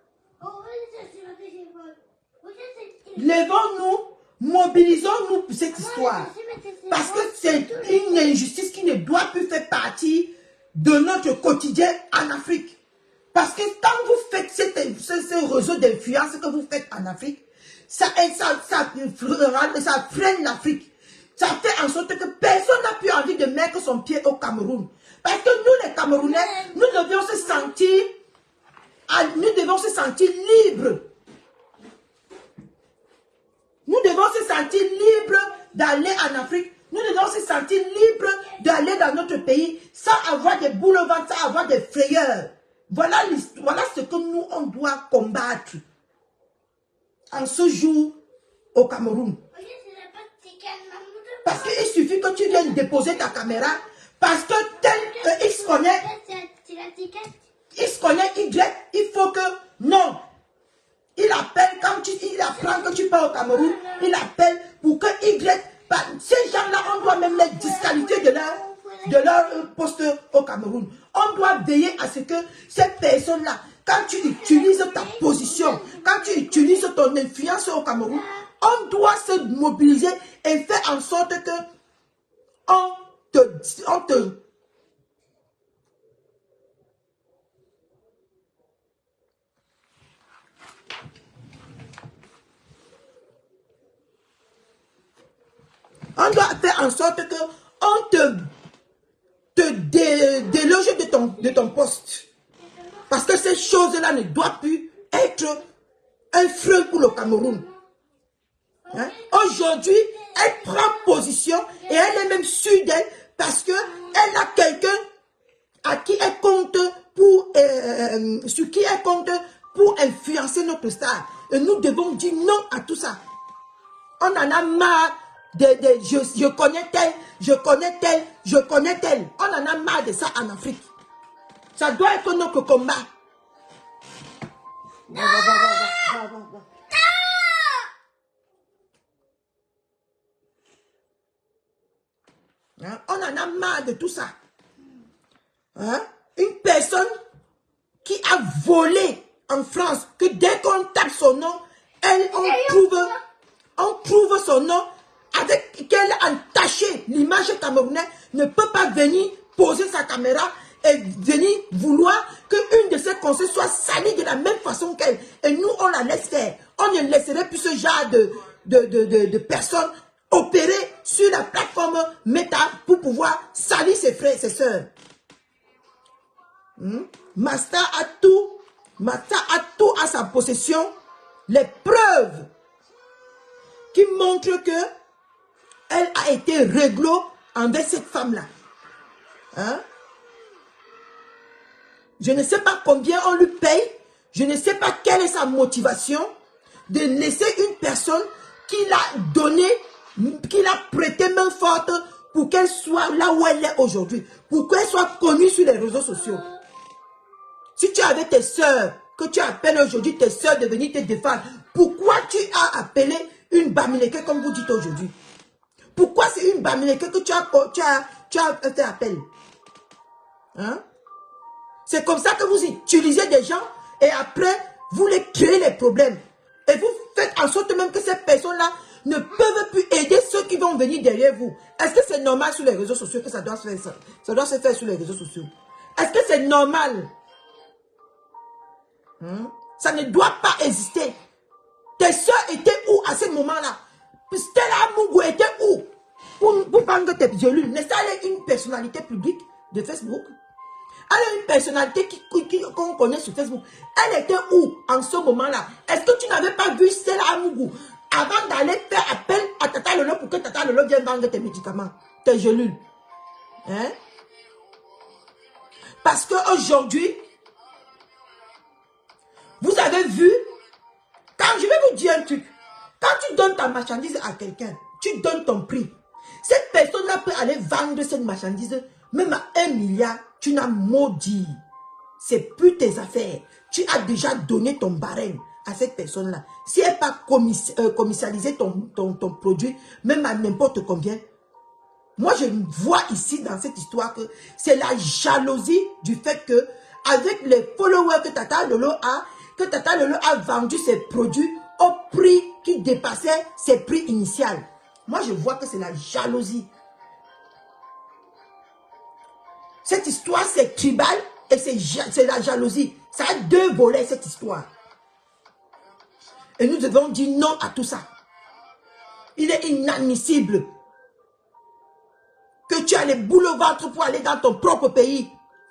Oh, oui, c'est le téléphone. Levons-nous, mobilisons-nous pour cette histoire. Parce que c'est une injustice qui ne doit plus faire partie de notre quotidien en Afrique. Parce que quand vous faites ce réseau d'influence que vous faites en Afrique, ça freine l'Afrique. Ça fait en sorte que personne n'a plus envie de mettre son pied au Cameroun. Parce que nous, les Camerounais, nous devions se sentir libres. Nous devons se sentir libres d'aller en Afrique. Nous devons se sentir libres d'aller dans notre pays sans avoir des boules au ventre, sans avoir des frayeurs. Voilà ce que nous, on doit combattre en ce jour au Cameroun. Parce qu'il suffit que tu viennes déposer ta caméra, parce que tel que X connaît Y, il faut que... Non. Il appelle quand il apprend que tu pars au Cameroun, il appelle pour que Y... Ces gens-là, on doit même les disqualifier de leur poste au Cameroun. On doit veiller à ce que ces personnes-là, quand tu utilises ta position, quand tu utilises ton influence au Cameroun, on doit se mobiliser et faire en sorte que on doit faire en sorte que on te déloge de ton poste. Parce que ces choses-là ne doivent plus être un frein pour le Cameroun. Hein? Aujourd'hui, elle prend position et elle est même sûre d'elle parce qu'elle a quelqu'un à qui elle compte pour, sur qui elle compte pour influencer notre star. Et nous devons dire non à tout ça. On en a marre je connais tel, je connais tel, je connais tel. On en a marre de ça en Afrique. Ça doit être notre combat. Va. Hein? On en a marre de tout ça. Hein? Une personne qui a volé en France, que dès qu'on tape son nom, on trouve son nom avec qu'elle a entaché l'image camerounaise, ne peut pas venir poser sa caméra et venir vouloir qu'une de ses conseils soit salie de la même façon qu'elle. Et nous, on la laisse faire. On ne laisserait plus ce genre de personnes opérer sur la plateforme Meta pour pouvoir salir ses frères et ses sœurs. Masta a tout à sa possession. Les preuves qui montrent que elle a été réglo envers cette femme-là. Hein? Je ne sais pas combien on lui paye. Je ne sais pas quelle est sa motivation de laisser une personne qui l'a donné, qui l'a prêté main forte pour qu'elle soit là où elle est aujourd'hui. Pour qu'elle soit connue sur les réseaux sociaux. Si tu avais tes soeurs, que tu appelles aujourd'hui tes soeurs de venir te défendre, pourquoi tu as appelé une Bamileke comme vous dites aujourd'hui? Pourquoi c'est une Bamileke que tu as fait appel? Hein? C'est comme ça que vous utilisez des gens et après, vous les créez les problèmes. Et vous faites en sorte même que ces personnes-là ne peuvent plus aider ceux qui vont venir derrière vous. Est-ce que c'est normal sur les réseaux sociaux que ça doit se faire? Ça doit se faire sur les réseaux sociaux. Est-ce que c'est normal? Ça ne doit pas exister. Tes soeurs étaient où à ce moment-là? Stella Mougou était où? Pour prendre tes violures. N'est-ce pas une personnalité publique de Facebook? Elle est une personnalité qu'on connaît sur Facebook. Elle était où en ce moment-là? Est-ce que tu n'avais pas vu Stella Mougou avant d'aller faire appel à Tata Lolo pour que Tata Lolo vienne vendre tes médicaments, tes gelules? Hein? Parce qu'aujourd'hui, vous avez vu, quand je vais vous dire un truc, quand tu donnes ta marchandise à quelqu'un, tu donnes ton prix. Cette personne-là peut aller vendre cette marchandise, même à 1 milliard, tu n'as maudit. C'est plus tes affaires. Tu as déjà donné ton barème à cette personne-là. Si elle n'a pas commercialisé ton produit, même à n'importe combien, moi je vois ici dans cette histoire que c'est la jalousie du fait que, avec les followers que Tata Lolo a vendu ses produits au prix qui dépassait ses prix initiaux. Moi, je vois que c'est la jalousie. Cette histoire, c'est tribal et c'est la jalousie. Ça a 2 volets, cette histoire. Et nous devons dire non à tout ça. Il est inadmissible que tu as les boules au ventre pour aller dans ton propre pays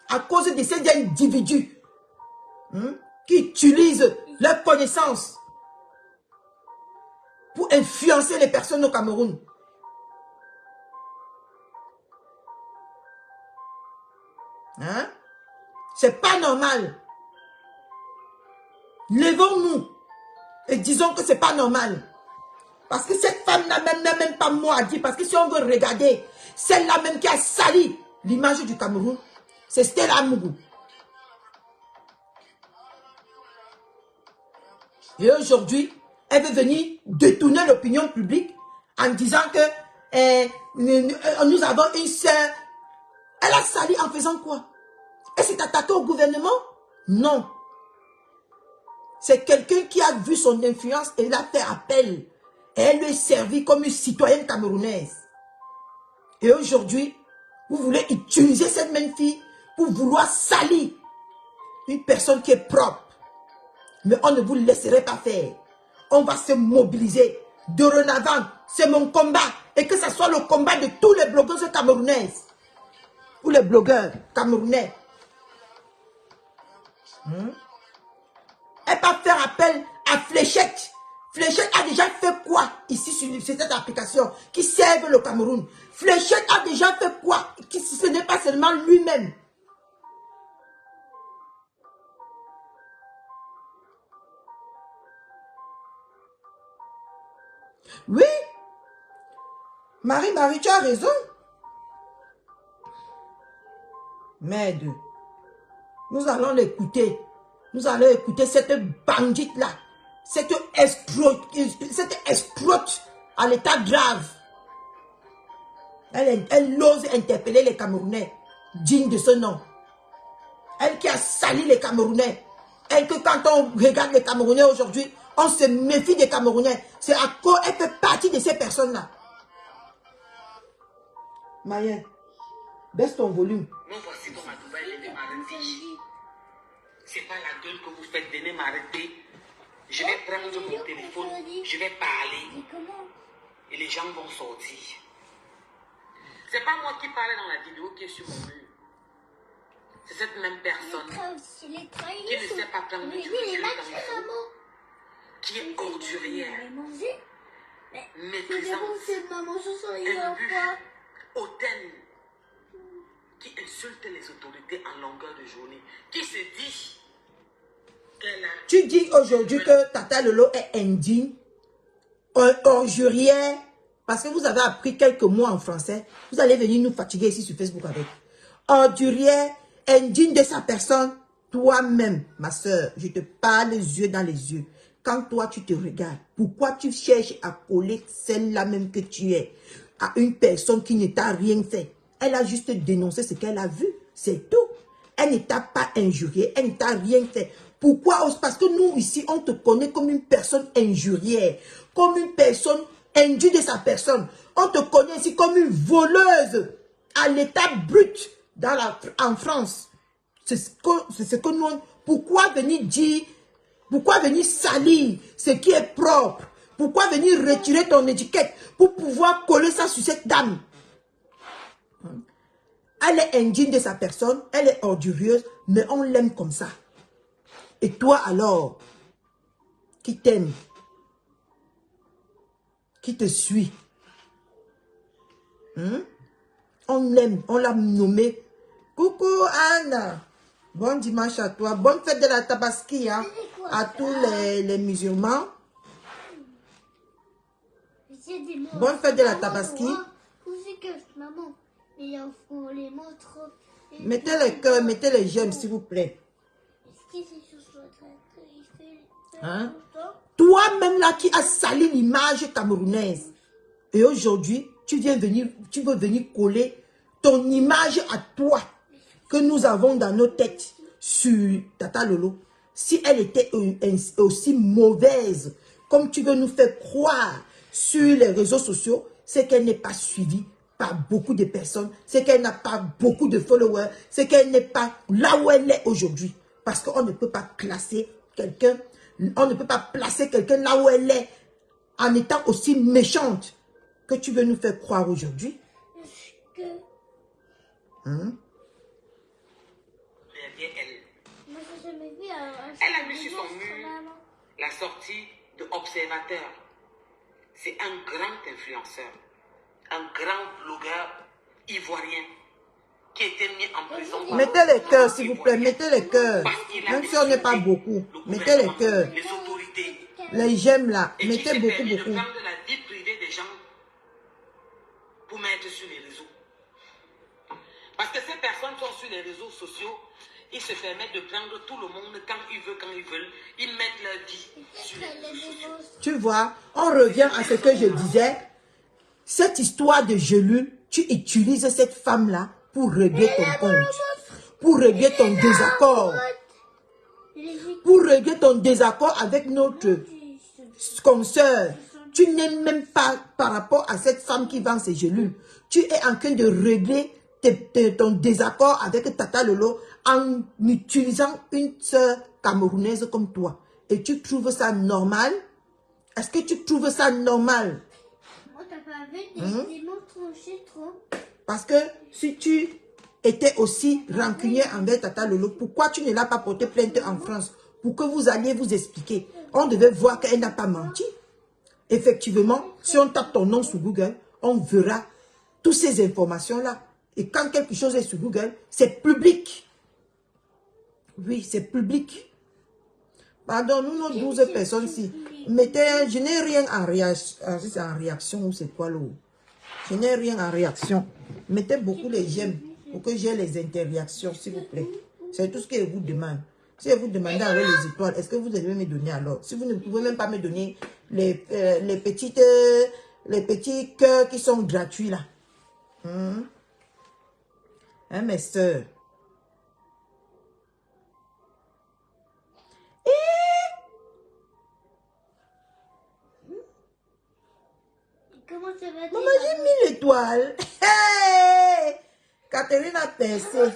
à cause de ces individus qui utilisent leurs connaissances pour influencer les personnes au Cameroun. Hein? C'est pas normal. Levons-nous et disons que c'est pas normal. Parce que cette femme n'a même pas mot à dire. Parce que si on veut regarder, celle-là même qui a sali l'image du Cameroun, c'est Stella Mougou. Et aujourd'hui, elle veut venir détourner l'opinion publique en disant que nous avons une sœur. Elle a sali en faisant quoi? Elle s'est attaquée au gouvernement? Non. C'est quelqu'un qui a vu son influence et elle a fait appel. Et elle lui est servie comme une citoyenne camerounaise. Et aujourd'hui, vous voulez utiliser cette même fille pour vouloir salir une personne qui est propre. Mais on ne vous laisserait pas faire. On va se mobiliser. Dorénavant, c'est mon combat. Et que ce soit le combat de tous les blogueurs camerounaises. Ou les blogueurs camerounais. Elle va faire appel à Fléchette. Fléchette a déjà fait quoi ici sur cette application qui serve le Cameroun? Fléchette a déjà fait quoi? Ce n'est pas seulement lui-même. Oui. Marie, tu as raison. Merde. Nous allons l'écouter. Nous allons écouter cette bandite-là. Cette escroque à l'état grave. Elle ose interpeller les Camerounais dignes de ce nom. Elle qui a sali les Camerounais. Elle que quand on regarde les Camerounais aujourd'hui, on se méfie des Camerounais. C'est à cause, elle fait partie de ces personnes-là. Maya, baisse ton volume. Non, voici comme à Dubaï, je vais m'arrêter. C'est pas la gueule que vous faites, venez m'arrêter. Je vais prendre mon téléphone, je vais parler. Et les gens vont sortir. C'est pas moi qui parlais dans la vidéo qui est sur mon mur. C'est cette même personne qui ne sait pas prendre du recul quand il faut, qui est ordurière, méprisante, imbue, hautaine, qui insulte les autorités en longueur de journée, qui se dit qu'elle a... Tu dis aujourd'hui que Tata Lolo est indigne, ordurière, parce que vous avez appris quelques mots en français, vous allez venir nous fatiguer ici sur Facebook avec. Ordurière, indigne de sa personne, toi-même, ma soeur, je te parle les yeux dans les yeux. Quand toi, tu te regardes, pourquoi tu cherches à coller celle-là même que tu es à une personne qui ne t'a rien fait? Elle a juste dénoncé ce qu'elle a vu, c'est tout. Elle ne t'a pas injurié, elle ne t'a rien fait. Pourquoi? Parce que nous, ici, on te connaît comme une personne injurière, comme une personne indigne de sa personne. On te connaît ici comme une voleuse à l'état brut en France. C'est ce que nous... Pourquoi venir dire... Pourquoi venir salir ce qui est propre? Pourquoi venir retirer ton étiquette pour pouvoir coller ça sur cette dame? Elle est indigne de sa personne, elle est ordurieuse, mais on l'aime comme ça. Et toi alors, qui t'aime, qui te suit, on l'aime, on l'a nommé. Coucou Anne, bon dimanche à toi, bonne fête de la Tabaski hein, à tous les musulmans. Bonne fête de la Tabaski. Mettez les cœurs, mettez les j'aime s'il vous plaît. Hein? Toi-même là qui as sali l'image camerounaise. Et aujourd'hui, tu veux venir coller ton image à toi que nous avons dans nos têtes sur Tata Lolo. Si elle était aussi mauvaise comme tu veux nous faire croire sur les réseaux sociaux, c'est qu'elle n'est pas suivie par beaucoup de personnes, c'est qu'elle n'a pas beaucoup de followers, c'est qu'elle n'est pas là où elle est aujourd'hui. Parce qu'on ne peut pas classer quelqu'un, on ne peut pas placer quelqu'un là où elle est en étant aussi méchante que tu veux nous faire croire aujourd'hui. Elle a mis sur son mur la sortie de Observateur. C'est un grand influenceur, un grand blogueur ivoirien qui a été mis en prison. Mettez les cœurs, s'il vous plaît, mettez les cœurs. Même si on n'est pas beaucoup, mettez les cœurs. Les autorités. Les j'aime là, Et mettez beaucoup, de beaucoup. prendre la vie privée des gens pour mettre sur les réseaux. Parce que ces personnes sont sur les réseaux sociaux, ils se permettent de prendre tout le monde quand ils veulent. Ils mettent leur vie sur les réseaux sociaux. Tu vois, on revient à ce que je disais. Cette histoire de gelule, tu utilises cette femme-là pour régler ton compte. Pour régler ton désaccord. Pour régler ton désaccord avec notre consoeur. Tu n'aimes même pas par rapport à cette femme qui vend ses gelules. Tu es en train de régler ton désaccord avec Tata Lolo en utilisant une sœur camerounaise comme toi. Et tu trouves ça normal? Est-ce que tu trouves ça normal? Parce que si tu étais aussi rancunier envers Tata Lolo, pourquoi tu ne l'as pas porté plainte en France? Pour que vous alliez vous expliquer. On devait voir qu'elle n'a pas menti. Effectivement, si on tape ton nom sur Google, on verra toutes ces informations-là. Et quand quelque chose est sur Google, c'est public. Oui, c'est public. Pardon, nous, nos 12 personnes ici. Mettez, je n'ai rien en réaction ou c'est quoi l'eau? Je n'ai rien en réaction. Mettez beaucoup les j'aime pour que j'ai les interréactions, s'il vous plaît. C'est tout ce que je vous demande. Si je vous demande avec les étoiles, est-ce que vous allez me donner alors? Si vous ne pouvez même pas me donner les petits cœurs qui sont gratuits là. Hein, mes soeurs. Comment ça va? Maman, j'ai mis l'étoile. Hey! Catherine a percé.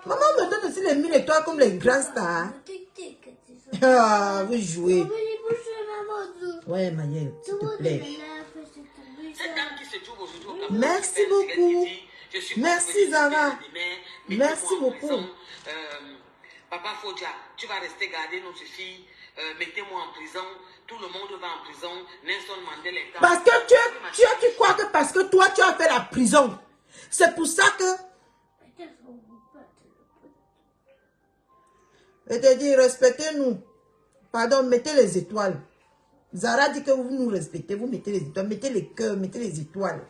Maman me donne aussi les 1000 étoiles comme les grands stars. Ah, vous jouez. Ouais, Maëlle, s'il te plaît. Merci beaucoup. Merci, Zara. Merci beaucoup. Papa Fodja, tu vas rester garder notre fille. Mettez-moi en prison. Tout le monde va en prison. Nelson Mandela est en Parce que tu crois que parce que toi, tu as fait la prison. C'est pour ça que... Je te dis, respectez-nous. Pardon, mettez les étoiles. Zara dit que vous nous respectez. Vous mettez les étoiles. Mettez les cœurs, mettez les étoiles.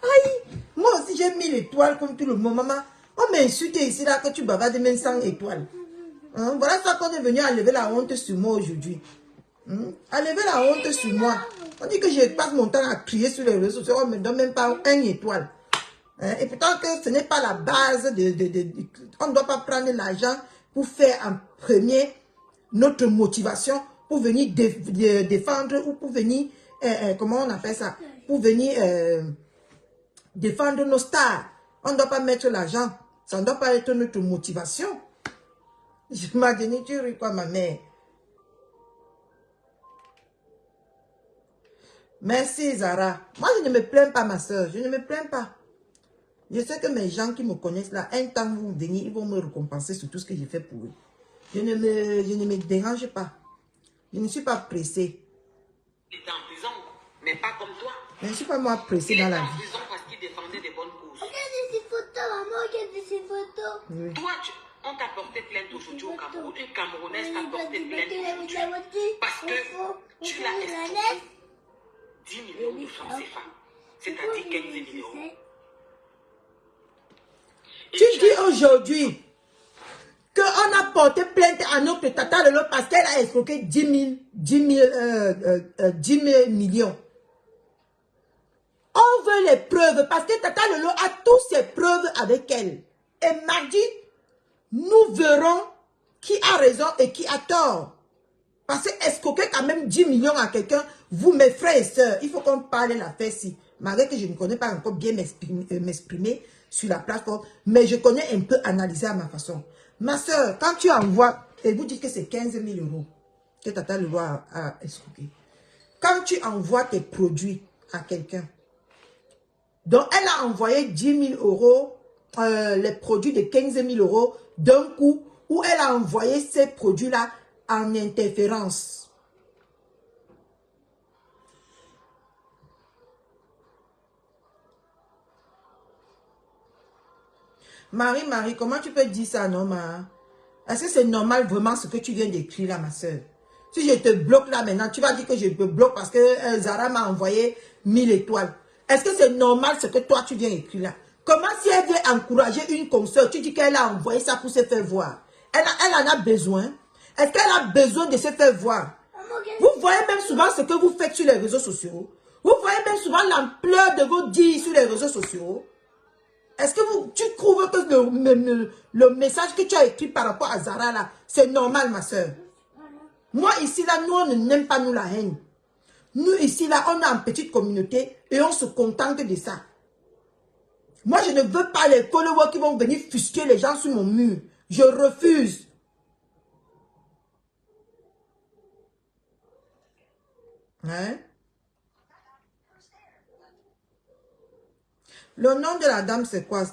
Aïe, moi aussi j'ai mis l'étoile comme tout le monde. Maman, on m'a insulté ici là que tu bavardes même sans étoile. Hein? Voilà ça qu'on est venu enlever la honte sur moi aujourd'hui. Enlever la honte sur moi. On dit que je passe mon temps à crier sur les réseaux sociaux. On ne me donne même pas une étoile. Hein? Et pourtant que ce n'est pas la base on ne doit pas prendre l'argent pour faire en premier notre motivation pour venir défendre ou pour venir, comment on appelle ça? Pour venir défendre nos stars. On ne doit pas mettre l'argent. Ça ne doit pas être notre motivation. Je m'imagine, tu ris quoi, ma mère? Merci, Zara. Moi, je ne me plains pas, ma soeur. Je ne me plains pas. Je sais que mes gens qui me connaissent là, un temps vont venir, ils vont me récompenser sur tout ce que j'ai fait pour eux. Je ne me dérange pas. Je ne suis pas pressée. Il est en prison, mais pas comme toi. Je ne suis pas moi pressée dans la vie. Il est en prison parce qu'il défendait des bonnes causes. Regardez ces photos, maman, regardez ces photos. Oui. Toi, on t'a porté plainte aujourd'hui au Cameroun. Une Camerounaise t'a porté plainte aujourd'hui parce que tu l'as escroqué 10 millions de francs CFA, c'est-à-dire 15 millions. Tu dis aujourd'hui qu'on a porté plainte à notre tata Lelo parce qu'elle a escroqué 10 000 millions. On veut les preuves parce que tata Lelo a toutes ses preuves avec elle. Et mardi, nous verrons qui a raison et qui a tort. Parce que escroquer quand même 10 millions à quelqu'un, vous mes frères et sœurs, il faut qu'on parle de l'affaire ci. Malgré que je ne connais pas encore bien m'exprimer sur la plateforme, mais je connais un peu analyser à ma façon. Ma soeur, quand tu envoies, et vous dites que c'est 15 000 € que Tata Lelo a escroqué. Quand tu envoies tes produits à quelqu'un, donc elle a envoyé 10 000 €, les produits de 15 000 € d'un coup, où elle a envoyé ces produits-là en interférence. Marie, comment tu peux dire ça, non, ma? Est-ce que c'est normal vraiment ce que tu viens d'écrire là, ma soeur? Si je te bloque là maintenant, tu vas dire que je te bloque parce que Zara m'a envoyé 1000 étoiles. Est-ce que c'est normal ce que toi tu viens d'écrire là? Comment si elle vient encourager une consoeur, tu dis qu'elle a envoyé ça pour se faire voir? Elle en a besoin? Est-ce qu'elle a besoin de se faire voir? Vous voyez même souvent ce que vous faites sur les réseaux sociaux. Vous voyez même souvent l'ampleur de vos dires sur les réseaux sociaux. Est-ce que tu trouves que le message que tu as écrit par rapport à Zara là, c'est normal, ma soeur? Moi ici là, nous on n'aime pas nous la haine. Nous ici là, on est en petite communauté et on se contente de ça. Moi je ne veux pas les followers qui vont venir fusquer les gens sur mon mur. Je refuse. Hein? Le nom de la dame, c'est quoi?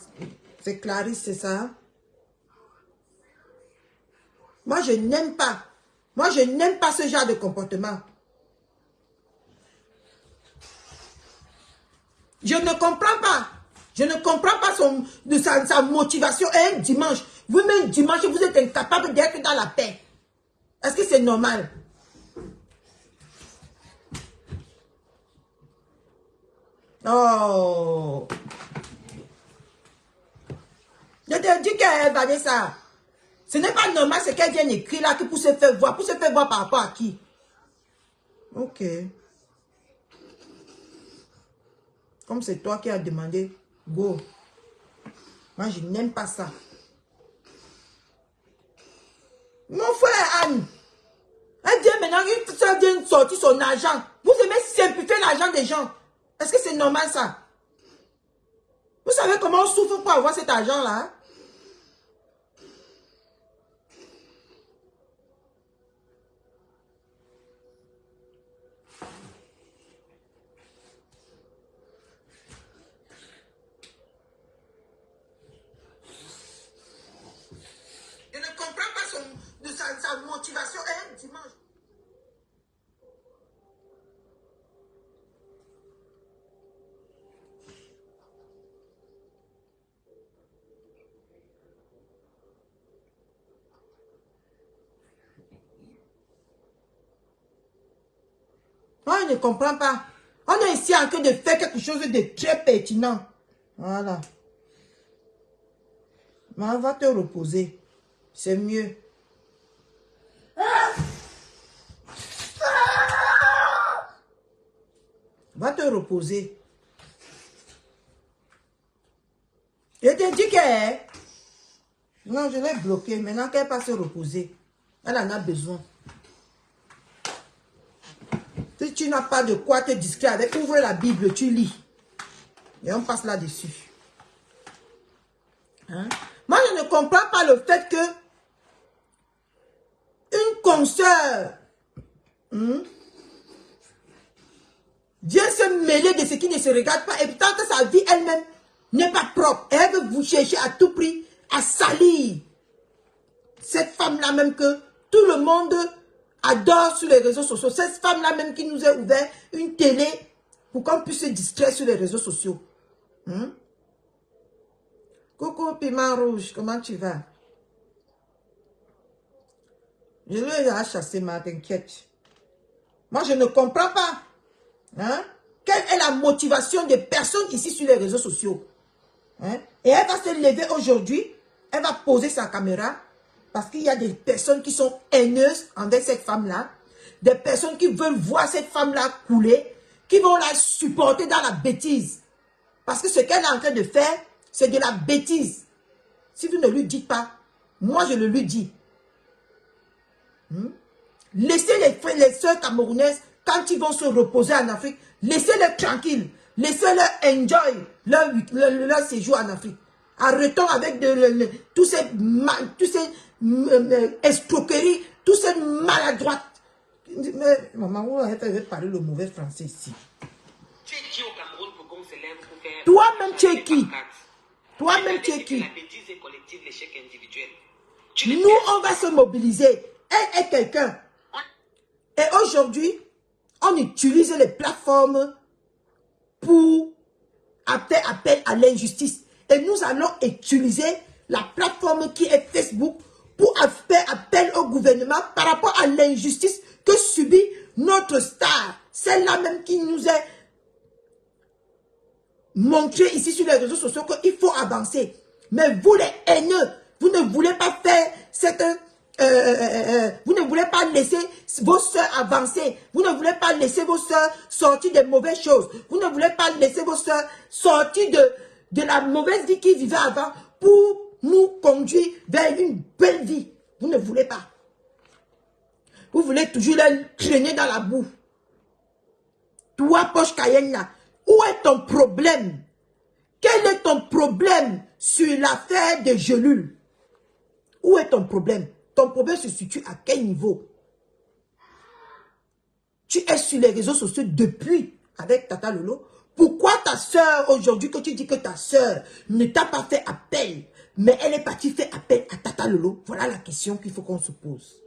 C'est Clarisse, c'est ça? Moi, je n'aime pas Moi, je n'aime pas ce genre de comportement. Je ne comprends pas. Je ne comprends pas sa motivation. Et un dimanche, vous-même dimanche, vous êtes incapable d'être dans la paix. Est-ce que c'est normal? Oh. Je te dis qu'elle va dire ça. Ce n'est pas normal ce qu'elle vient d'écrire là pour se faire voir. Pour se faire voir par rapport à qui? Ok. Comme c'est toi qui as demandé, go. Moi, je n'aime pas ça. Mon frère Anne, elle dit maintenant que vient sortir son argent. Vous aimez simplifier l'argent des gens. Est-ce que c'est normal ça? Vous savez comment on souffre pour avoir cet argent-là? Je ne comprends pas sa motivation un dimanche. Moi, je ne comprends pas. On est ici en train de faire quelque chose de très pertinent. Voilà. Mais va te reposer. C'est mieux. Va te reposer. Je te dis qu'elle... Non, je l'ai bloquée. Maintenant qu'elle va se reposer. Elle en a besoin. Si tu n'as pas de quoi te distraire avec, ouvre la Bible, tu lis. Et on passe là-dessus. Hein? Moi, je ne comprends pas le fait que une consoeur vient se mêler de ce qui ne se regarde pas et tant que sa vie elle-même n'est pas propre. Et elle veut vous chercher à tout prix à salir cette femme-là même que tout le monde adore sur les réseaux sociaux. Cette femme-là même qui nous a ouvert une télé pour qu'on puisse se distraire sur les réseaux sociaux. Coucou Piment Rouge, comment tu vas? Je l'ai chassé, mais t'inquiète. Moi, je ne comprends pas. Hein? Quelle est la motivation des personnes ici sur les réseaux sociaux? Hein? Et elle va se lever aujourd'hui, elle va poser sa caméra, parce qu'il y a des personnes qui sont haineuses envers cette femme-là, des personnes qui veulent voir cette femme-là couler, qui vont la supporter dans la bêtise. Parce que ce qu'elle est en train de faire, c'est de la bêtise. Si vous ne lui dites pas, moi je le lui dis. Laissez les sœurs camerounaises, quand ils vont se reposer en Afrique, laissez-les tranquilles. Laissez-les enjoy leur séjour en Afrique. Arrêtons avec tous ces escroqueries, tous ces maladroites. Mais maman, elle veut parler le mauvais français ici. Tu es qui au Cameroun pour qu'on se lève pour faire... Toi-même, tu es qui? Toi-même, tu es qui? La bêtise est collective, l'échec individuel. Nous, on va se mobiliser. Elle est quelqu'un. Et aujourd'hui, on utilise les plateformes pour faire appel à l'injustice. Et nous allons utiliser la plateforme qui est Facebook pour faire appel au gouvernement par rapport à l'injustice que subit notre star. Celle-là même qui nous est montrée ici sur les réseaux sociaux qu'il faut avancer. Mais vous les haineux, vous ne voulez pas faire cette... vous ne voulez pas laisser vos soeurs avancer. Vous ne voulez pas laisser vos soeurs sortir des mauvaises choses. Vous ne voulez pas laisser vos soeurs sortir de la mauvaise vie qu'ils vivaient avant pour nous conduire vers une belle vie. Vous ne voulez pas. Vous voulez toujours les traîner dans la boue. Toi, Poche Cayenne, là, où est ton problème? Quel est ton problème sur l'affaire de Gelul? Où est ton problème? Ton problème se situe à quel niveau? Tu es sur les réseaux sociaux depuis avec Tata Lolo. Pourquoi ta soeur, aujourd'hui, que tu dis que ta soeur ne t'a pas fait appel, mais elle est partie faire appel à Tata Lolo? Voilà la question qu'il faut qu'on se pose.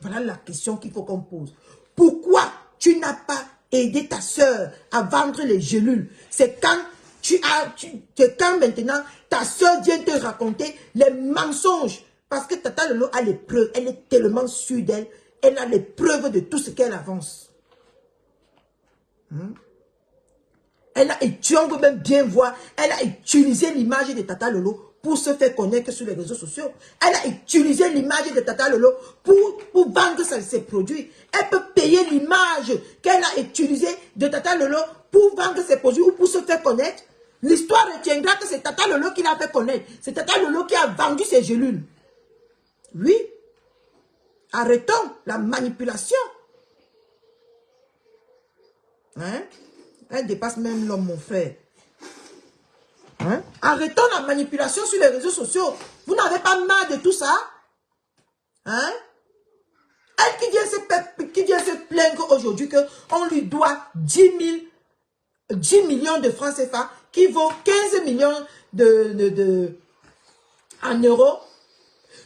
Voilà la question qu'il faut qu'on pose. Pourquoi tu n'as pas aidé ta soeur à vendre les gélules? C'est quand quand maintenant ta soeur vient te raconter les mensonges. Parce que Tata Lolo a les preuves. Elle est tellement sûre d'elle. Elle a les preuves de tout ce qu'elle avance. Tu on veut même bien voir. Elle a utilisé l'image de Tata Lolo pour se faire connaître sur les réseaux sociaux. Elle a utilisé l'image de Tata Lolo pour vendre ses produits. Elle peut payer l'image qu'elle a utilisée de Tata Lolo pour vendre ses produits ou pour se faire connaître. L'histoire retiendra que c'est Tata Lolo qui l'a fait connaître. C'est Tata Lolo qui a vendu ses gélules. Oui. Arrêtons la manipulation. Hein? Elle dépasse même l'homme, mon frère. Hein? Arrêtons la manipulation sur les réseaux sociaux. Vous n'avez pas marre de tout ça? Hein? Elle qui vient se plaindre aujourd'hui qu'on lui doit 10 millions de francs CFA qui vaut 15 millions en euros.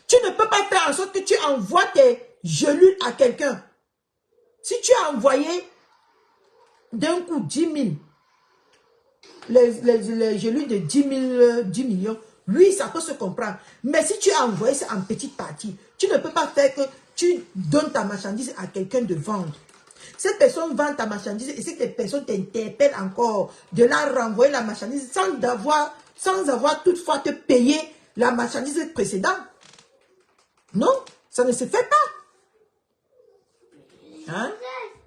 Tu ne peux pas faire en sorte que tu envoies tes gélules à quelqu'un. Si tu as envoyé d'un coup 10 000, les gélules de 10 millions, lui, ça peut se comprendre. Mais si tu as envoyé ça en petite partie, tu ne peux pas faire que tu donnes ta marchandise à quelqu'un de vendre. Cette personne vend ta marchandise et cette personne t'interpelle encore de la renvoyer la marchandise sans avoir toutefois te payer la marchandise précédente. Non, ça ne se fait pas. Hein?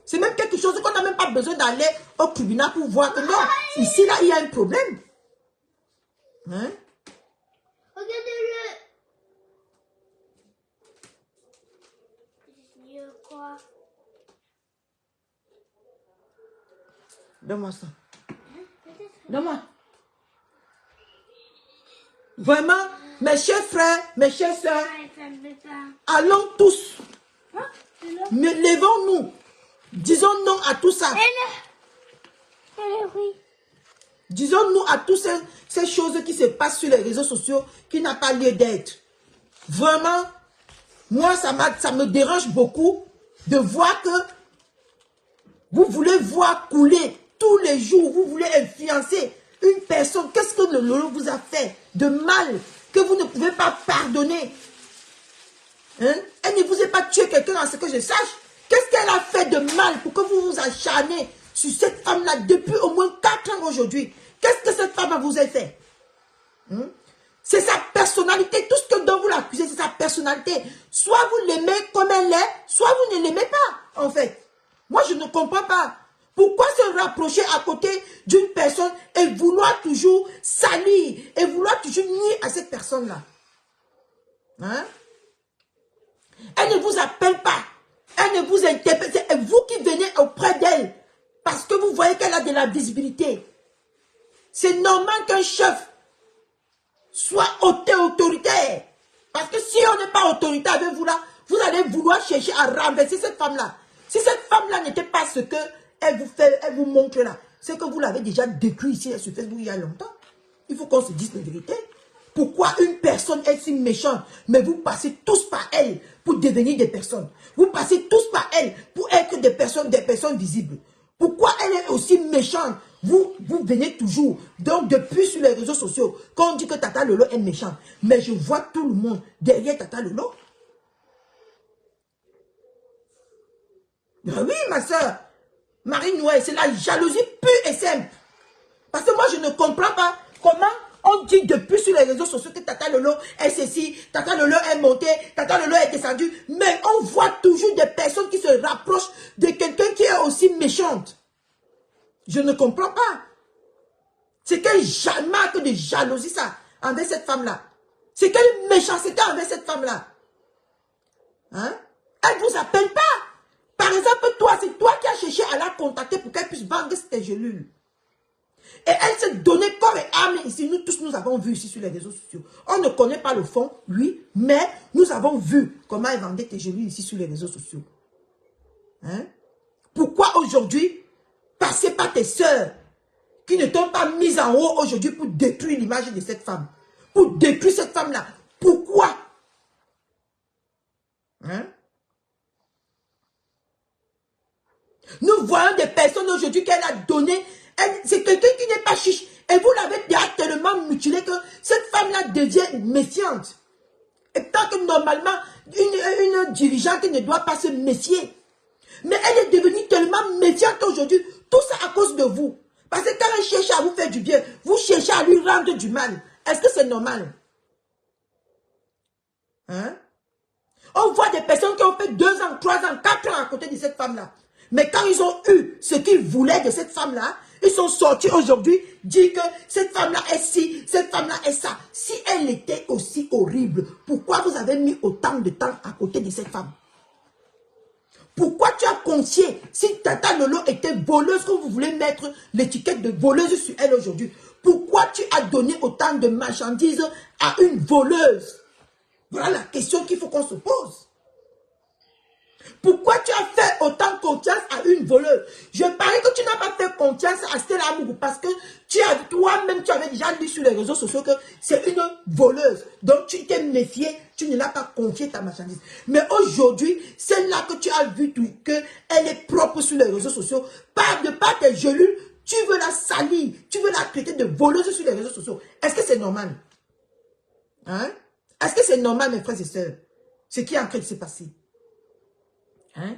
C'est même quelque chose qu'on n'a même pas besoin d'aller au tribunal pour voir que non, ici, là, il y a un problème. Hein? Regardez-le. Quoi? Donne-moi ça. Donne-moi. Vraiment, mes chers frères, mes chères soeurs, allons tous. Levons-nous. Disons non à tout ça. Oui. Disons non à toutes ces choses qui se passent sur les réseaux sociaux qui n'ont pas lieu d'être. Vraiment, moi, ça me dérange beaucoup de voir que vous voulez voir couler tous les jours, vous voulez influencer une personne. Qu'est-ce que le Lolo vous a fait de mal que vous ne pouvez pas pardonner? Hein? Elle ne vous a pas tué quelqu'un à ce que je sache. Qu'est-ce qu'elle a fait de mal pour que vous vous acharnez sur cette femme-là depuis au moins 4 ans aujourd'hui? Qu'est-ce que cette femme vous a fait? C'est sa personnalité. Tout ce dont vous l'accusez, c'est sa personnalité. Soit vous l'aimez comme elle est, soit vous ne l'aimez pas, en fait. Moi, je ne comprends pas. Pourquoi se rapprocher à côté d'une personne et vouloir toujours salir, et vouloir toujours nier à cette personne-là? Hein? Elle ne vous appelle pas. Elle ne vous interpelle. C'est vous qui venez auprès d'elle. Parce que vous voyez qu'elle a de la visibilité. C'est normal qu'un chef soit autoritaire. Parce que si on n'est pas autoritaire avec vous là, vous allez vouloir chercher à renverser cette femme-là. Si cette femme-là n'était pas ce qu'elle vous fait, elle vous montre là, c'est que vous l'avez déjà décrit ici sur Facebook il y a longtemps. Il faut qu'on se dise la vérité. Pourquoi une personne est si méchante, mais vous passez tous par elle pour devenir des personnes? Vous passez tous par elle pour être des personnes visibles. Pourquoi elle est aussi méchante? Vous venez toujours. Donc, depuis sur les réseaux sociaux, quand on dit que Tata Lolo est méchante, mais je vois tout le monde derrière Tata Lolo. Ben oui, ma soeur, Marie-Noël, c'est la jalousie pure et simple. Parce que moi, je ne comprends pas comment on dit depuis sur les réseaux sociaux que Tata Lolo est ceci, Tata Lolo est monté, Tata Lolo est descendu, mais on voit toujours des personnes qui se rapprochent de quelqu'un qui est aussi méchante. Je ne comprends pas. C'est quelle marque de jalousie ça, envers cette femme-là? C'est quelle méchanceté envers cette femme-là? Hein? Elle ne vous appelle pas. Par exemple, toi, c'est toi qui as cherché à la contacter pour qu'elle puisse vendre tes gélules. Et elle s'est donnée corps et âme ici. Nous tous, nous avons vu ici sur les réseaux sociaux. On ne connaît pas le fond, oui, mais nous avons vu comment elle vendait tes gélules ici sur les réseaux sociaux. Hein? Pourquoi aujourd'hui, passer par tes sœurs qui ne t'ont pas mis en haut aujourd'hui pour détruire l'image de cette femme? Pour détruire cette femme-là. Pourquoi? Hein? Nous voyons des personnes aujourd'hui qu'elle a donné. C'est quelqu'un qui n'est pas chiche. Et vous l'avez déjà tellement mutilé que cette femme-là devient méfiante. Et tant que normalement, une dirigeante ne doit pas se méfier. Mais elle est devenue tellement méfiante aujourd'hui. Tout ça à cause de vous. Parce que quand elle cherche à vous faire du bien, vous cherchez à lui rendre du mal. Est-ce que c'est normal? Hein? On voit des personnes qui ont fait 2 ans, 3 ans, 4 ans à côté de cette femme-là. Mais quand ils ont eu ce qu'ils voulaient de cette femme-là, ils sont sortis aujourd'hui, dire que cette femme-là est ci, cette femme-là est ça. Si elle était aussi horrible, pourquoi vous avez mis autant de temps à côté de cette femme? Pourquoi tu as confié, si Tata Lolo était voleuse, que vous voulez mettre l'étiquette de voleuse sur elle aujourd'hui, pourquoi tu as donné autant de marchandises à une voleuse? Voilà la question qu'il faut qu'on se pose. Pourquoi tu as fait autant confiance à une voleuse? Je parie que tu n'as pas fait confiance à Stella Amougou parce que toi-même, tu avais déjà lu sur les réseaux sociaux que c'est une voleuse. Donc, tu t'es méfié, tu ne l'as pas confié ta marchandise. Mais aujourd'hui, celle-là que tu as vu qu'elle est propre sur les réseaux sociaux, de par tes gelules, tu veux la salir, tu veux la traiter de voleuse sur les réseaux sociaux. Est-ce que c'est normal? Hein? Est-ce que c'est normal, mes frères et sœurs? Ce qui est en train de se passer. Hein?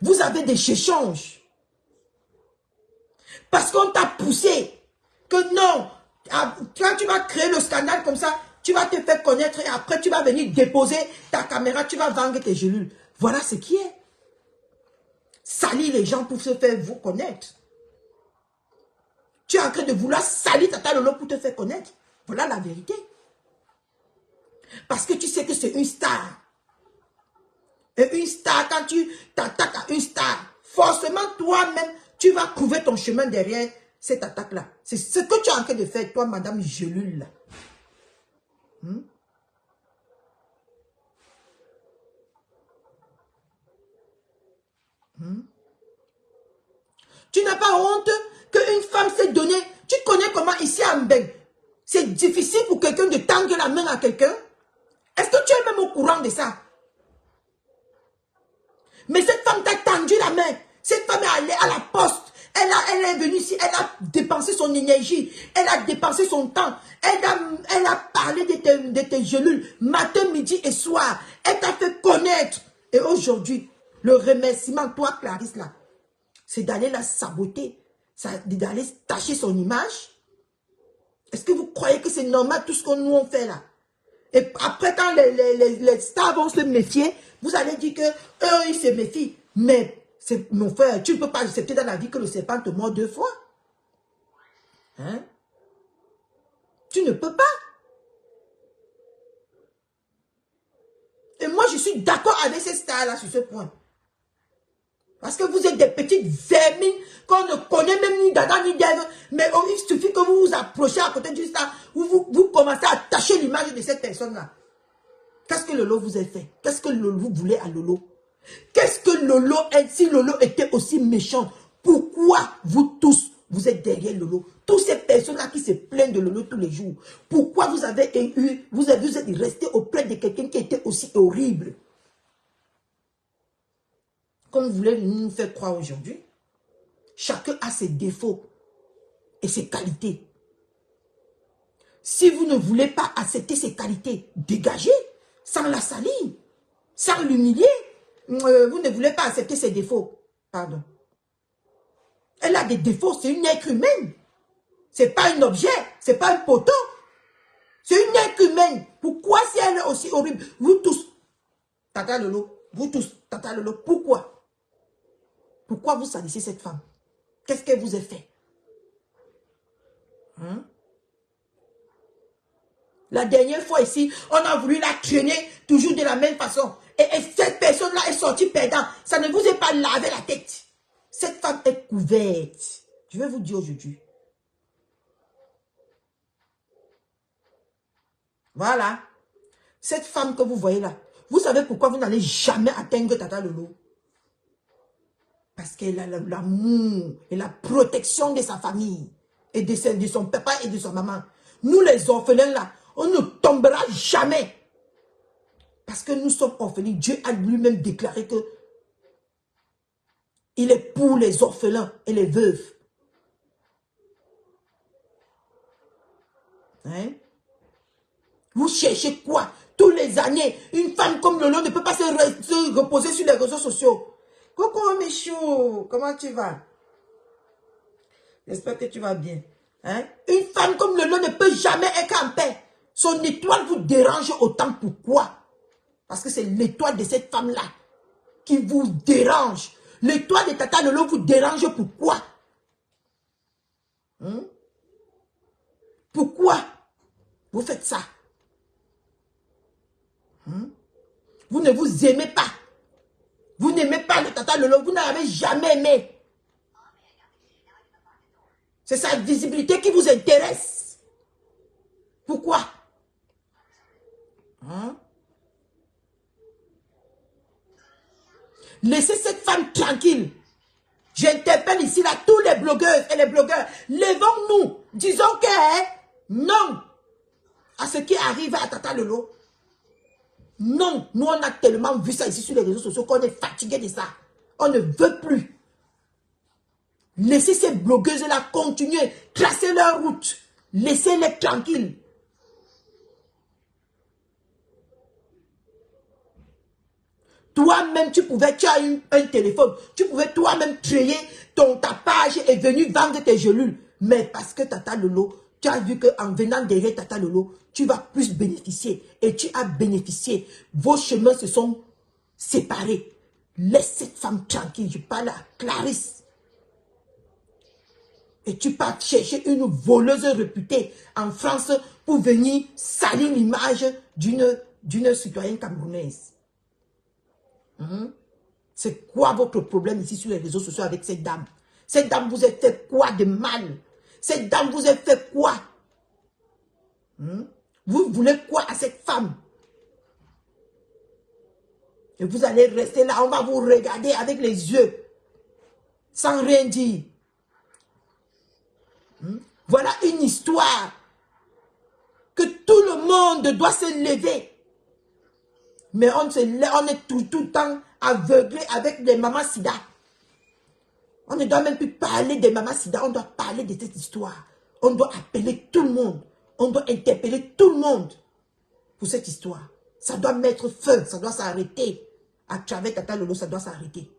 Vous avez des échanges. Parce qu'on t'a poussé. Que non. Quand tu vas créer le scandale comme ça, tu vas te faire connaître et après tu vas venir déposer ta caméra, tu vas vendre tes gelules. Voilà ce qui est. Salir les gens pour se faire vous connaître. Tu es en train de vouloir salir Tata Lolo pour te faire connaître. Voilà la vérité. Parce que tu sais que c'est une star. Et une star, quand tu t'attaques à une star, forcément toi-même, tu vas trouver ton chemin derrière cette attaque-là. C'est ce que tu es en train de faire, toi, Madame Gelule. Tu n'as pas honte qu'une femme s'est donnée. Tu connais comment ici à Mbeng, c'est difficile pour quelqu'un de tendre la main à quelqu'un. Est-ce que tu es même au courant de ça? Mais cette femme t'a tendu la main. Cette femme est allée à la poste. Elle est venue ici. Elle a dépensé son énergie. Elle a dépensé son temps. Elle a parlé de tes gelules matin, midi et soir. Elle t'a fait connaître. Et aujourd'hui, le remerciement, toi, Clarisse, là, c'est d'aller la saboter. D'aller tâcher son image. Est-ce que vous croyez que c'est normal tout ce que nous on fait là? Et après, quand les stars vont se méfier, vous allez dire que eux, ils se méfient. Mais, mon frère, tu ne peux pas accepter dans la vie que le serpent te mord 2 fois. Hein? Tu ne peux pas. Et moi, je suis d'accord avec ces stars-là sur ce point. Parce que vous êtes des petites vermines qu'on ne connaît même ni d'Adam ni d'Ève. Mais il suffit que vous vous approchez à côté du star, vous commencez à attacher l'image de cette personne-là. Qu'est-ce que Lolo vous a fait? Qu'est-ce que vous voulez à Lolo? Qu'est-ce que Lolo est? Si Lolo était aussi méchant, pourquoi vous tous, vous êtes derrière Lolo? Toutes ces personnes-là qui se plaignent de Lolo tous les jours. Pourquoi vous êtes resté auprès de quelqu'un qui était aussi horrible? Comme vous voulez nous faire croire aujourd'hui, chacun a ses défauts et ses qualités. Si vous ne voulez pas accepter ses qualités, dégagez, sans la salir, sans l'humilier. Vous ne voulez pas accepter ses défauts. Pardon. Elle a des défauts, c'est une être humaine. Ce n'est pas un objet, ce n'est pas un poteau. C'est une être humaine. Pourquoi si elle est aussi horrible? Vous tous, Tata Lolo, vous tous, Tata Lolo, pourquoi? Pourquoi vous salissez cette femme? Qu'est-ce qu'elle vous a fait? Hein? La dernière fois ici, on a voulu la traîner toujours de la même façon. Et cette personne-là est sortie perdant. Ça ne vous est pas lavé la tête. Cette femme est couverte. Je vais vous dire aujourd'hui. Voilà. Cette femme que vous voyez là, vous savez pourquoi vous n'allez jamais atteindre Tata Lolo? Parce qu'elle a l'amour et la protection de sa famille. Et de son papa et de son maman. Nous les orphelins là, on ne tombera jamais. Parce que nous sommes orphelins. Dieu a lui-même déclaré que Il est pour les orphelins et les veuves. Hein? Vous cherchez quoi? Tous les années, une femme comme Lolo ne peut pas se reposer sur les réseaux sociaux. Coucou Michou, comment tu vas? J'espère que tu vas bien. Hein? Une femme comme Lolo ne peut jamais être en paix. Son étoile vous dérange autant. Pourquoi? Parce que c'est l'étoile de cette femme-là qui vous dérange. L'étoile de Tata Lolo vous dérange. Pourquoi? Hein? Pourquoi vous faites ça? Hein? Vous ne vous aimez pas. Vous n'aimez pas le Tata Lolo. Vous n'avez jamais aimé. C'est sa visibilité qui vous intéresse. Pourquoi? Hein? Laissez cette femme tranquille. J'interpelle ici là tous les blogueuses et les blogueurs. Levons-nous. Disons que non à ce qui arrive à Tata Lolo. Non, nous on a tellement vu ça ici sur les réseaux sociaux qu'on est fatigué de ça. On ne veut plus. Laissez ces blogueuses-là continuer, tracer leur route. Laissez-les tranquilles. Toi-même, tu as un téléphone. Tu pouvais toi-même créer ta page et venir vendre tes gelules. Mais parce que Tata Lolo, tu as vu qu'en venant derrière Tata Lolo, tu vas plus bénéficier. Et tu as bénéficié. Vos chemins se sont séparés. Laisse cette femme tranquille. Je parle à Clarisse. Et tu pars chercher une voleuse réputée en France pour venir salir l'image d'une citoyenne camerounaise. C'est quoi votre problème ici sur les réseaux sociaux avec cette dame? Cette dame vous a fait quoi de mal? Cette dame vous a fait quoi? Vous voulez quoi à cette femme? Et vous allez rester là, on va vous regarder avec les yeux, sans rien dire. Voilà une histoire que tout le monde doit se lever. Mais on est tout le temps aveuglé avec des mamans sida. On ne doit même plus parler des mamans sida, on doit parler de cette histoire. On doit appeler tout le monde. On doit interpeller tout le monde pour cette histoire. Ça doit mettre fin, ça doit s'arrêter. À travers Tata Lolo, ça doit s'arrêter.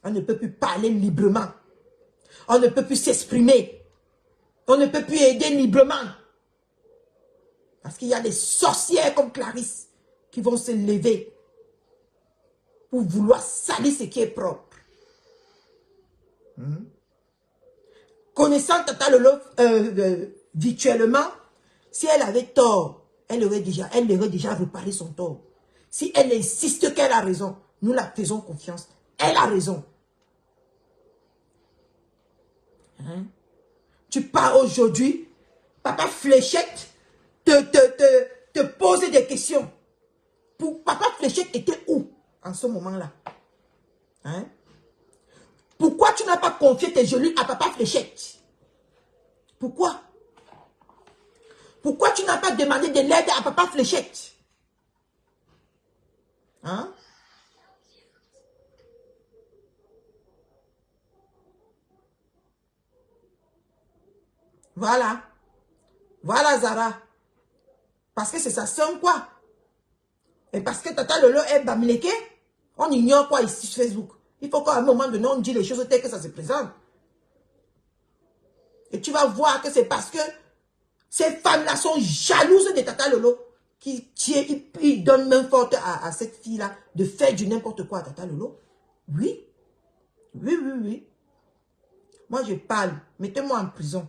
On ne peut plus parler librement. On ne peut plus s'exprimer. On ne peut plus aider librement. Parce qu'il y a des sorcières comme Clarisse qui vont se lever pour vouloir salir ce qui est propre. Connaissant Tata Lolo virtuellement, si elle avait tort, elle aurait déjà réparé son tort. Si elle insiste qu'elle a raison, nous la faisons confiance. Elle a raison. Tu pars aujourd'hui, papa Fléchette te pose des questions. Papa Fléchette était où en ce moment-là? Pourquoi tu n'as pas confié tes gelules à papa Fléchette? Pourquoi? Pourquoi tu n'as pas demandé de l'aide à papa Fléchette? Voilà. Voilà Zara. Parce que c'est sa soeur quoi. Et parce que Tata Lolo est bamileke, on ignore quoi ici sur Facebook. Il faut qu'à un moment donné, on dit les choses telles que ça se présente. Et tu vas voir que c'est parce que ces femmes-là sont jalouses de Tata Lolo. Ils donnent main forte à cette fille-là de faire du n'importe quoi à Tata Lolo. Oui. Oui, oui, oui. Moi, je parle. Mettez-moi en prison.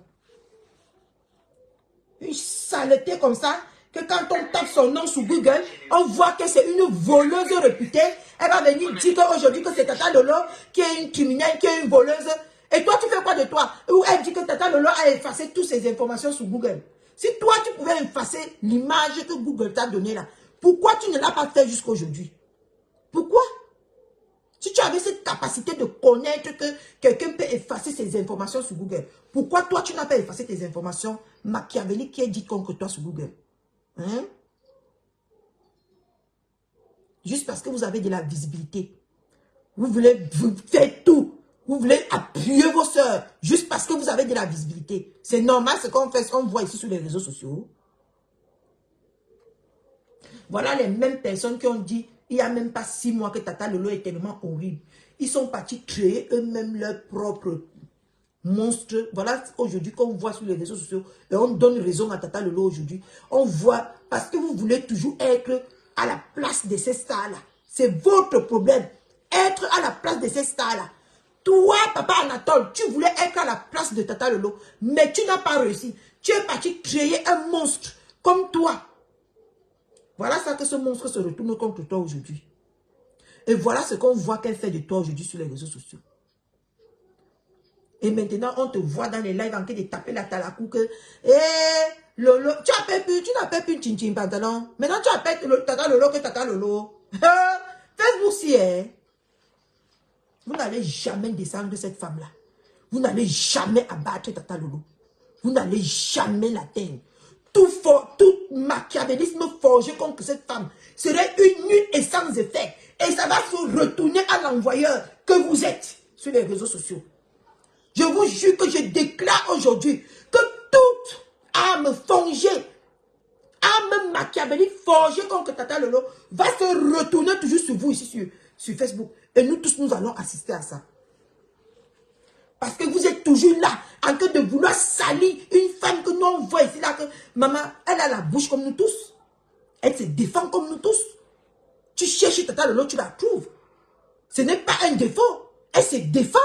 Une saleté comme ça, que quand on tape son nom sur Google, on voit que c'est une voleuse réputée. Elle va venir dire qu'aujourd'hui que c'est Tata Lolo qui est une criminelle, qui est une voleuse. Et toi, tu fais quoi de toi? Ou elle dit que Tata Lolo a effacé toutes ces informations sur Google. Si toi, tu pouvais effacer l'image que Google t'a donnée là, pourquoi tu ne l'as pas fait jusqu'à aujourd'hui? Pourquoi? Si tu avais cette capacité de connaître que quelqu'un peut effacer ses informations sur Google, pourquoi toi, tu n'as pas effacé tes informations machiavéliques qui est dit contre toi sur Google? juste parce que vous avez de la visibilité. Vous voulez vous faire tout. Vous voulez appuyer vos soeurs juste parce que vous avez de la visibilité. C'est normal ce qu'on fait, ce qu'on voit ici sur les réseaux sociaux. Voilà les mêmes personnes qui ont dit, il n'y a même pas 6 mois que Tata Lolo est tellement horrible. Ils sont partis créer eux-mêmes leur propre monstre. Voilà aujourd'hui qu'on voit sur les réseaux sociaux. Et on donne raison à Tata Lolo aujourd'hui. On voit, parce que vous voulez toujours être à la place de ces stars-là. C'est votre problème. Être à la place de ces stars-là. Toi, papa Anatole, tu voulais être à la place de Tata Lolo, mais tu n'as pas réussi. Tu es parti créer un monstre comme toi. Voilà ça que ce monstre se retourne contre toi aujourd'hui. Et voilà ce qu'on voit qu'elle fait de toi aujourd'hui sur les réseaux sociaux. Et maintenant, on te voit dans les lives en train de taper la talakou que Lolo, tu n'appelles plus Tchin pantalon. Maintenant, tu appelles Tata Lolo que Tata Lolo. Facebook si, hein. Vous n'allez jamais descendre cette femme-là. Vous n'allez jamais abattre Tata Lolo. Vous n'allez jamais l'atteindre. Tout machiavélisme forgé contre cette femme serait une nulle et sans effet. Et ça va se retourner à l'envoyeur que vous êtes sur les réseaux sociaux. Je vous jure que je déclare aujourd'hui que toute âme forgée, âme machiavélique forgée contre Tata Lolo va se retourner toujours sur vous ici sur Facebook. Et nous tous, nous allons assister à ça. Parce que vous êtes toujours là, en train de vouloir salir une femme que nous on voit ici, là, que maman, elle a la bouche comme nous tous. Elle se défend comme nous tous. Tu cherches Tata Lolo, tu la trouves. Ce n'est pas un défaut. Elle se défend.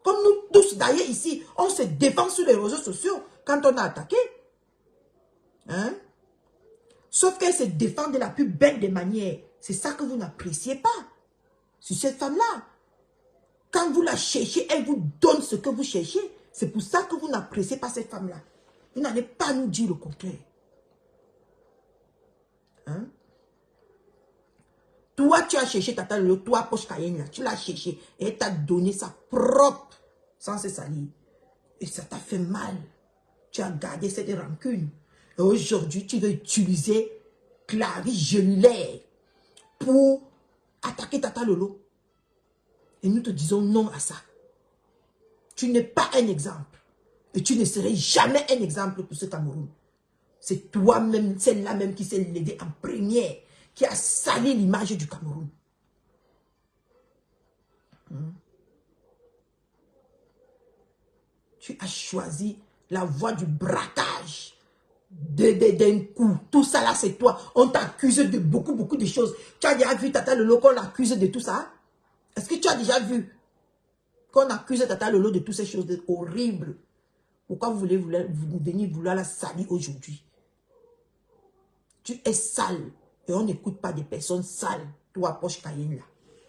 Comme nous tous, d'ailleurs, ici, on se défend sur les réseaux sociaux quand on a attaqué. Hein? Sauf qu'elle se défend de la plus belle des manières. C'est ça que vous n'appréciez pas. Sur cette femme-là. Quand vous la cherchez, elle vous donne ce que vous cherchez. C'est pour ça que vous n'appréciez pas cette femme-là. Vous n'allez pas nous dire le contraire. Hein? Toi, tu as cherché Tata Lolo, toi, Poche Cayenne, là, tu l'as cherché. Et elle t'a donné sa propre, sans se salir. Et ça t'a fait mal. Tu as gardé cette rancune. Et aujourd'hui, tu veux utiliser Clarisse Gelulaire pour attaquer Tata Lolo. Et nous te disons non à ça. Tu n'es pas un exemple. Et tu ne serais jamais un exemple pour ce Cameroun. C'est toi-même, celle-là même qui s'est levée en première, qui a sali l'image du Cameroun. Tu as choisi la voie du braquage. D'un coup. Tout ça là, c'est toi. On t'accuse de beaucoup de choses. Tu as déjà vu Tata Lolo qu'on l'accuse de tout ça? Est-ce que tu as déjà vu qu'on accuse Tata Lolo de toutes ces choses horribles? Pourquoi vous voulez venir vouloir la salir aujourd'hui? Tu es sale. Et on n'écoute pas des personnes sales. Toi, Poche Cayenne là.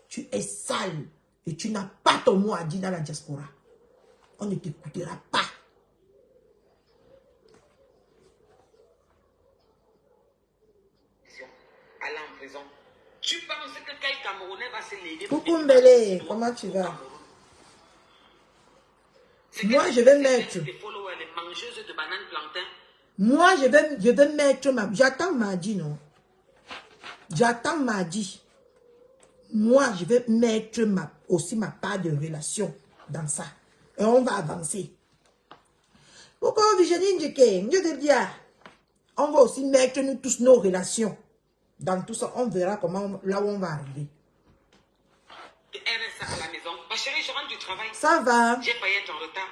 Tu es sale. Et tu n'as pas ton mot à dire dans la diaspora. On ne t'écoutera pas. Aller en prison. Tu penses que quel Camerounais va se lever? Coucou Mbele, comment tu vas? Moi, je vais mettre. Moi, je vais mettre ma... J'attends mardi, non? J'attends mardi. Moi, je vais mettre aussi ma part de relation dans ça. Et on va avancer. Pourquoi on va aussi mettre nous tous nos relations dans tout ça. On verra comment, là où on va arriver. À la maison. Ma chérie, je rentre du travail. Ça va. J'ai failli être en retard.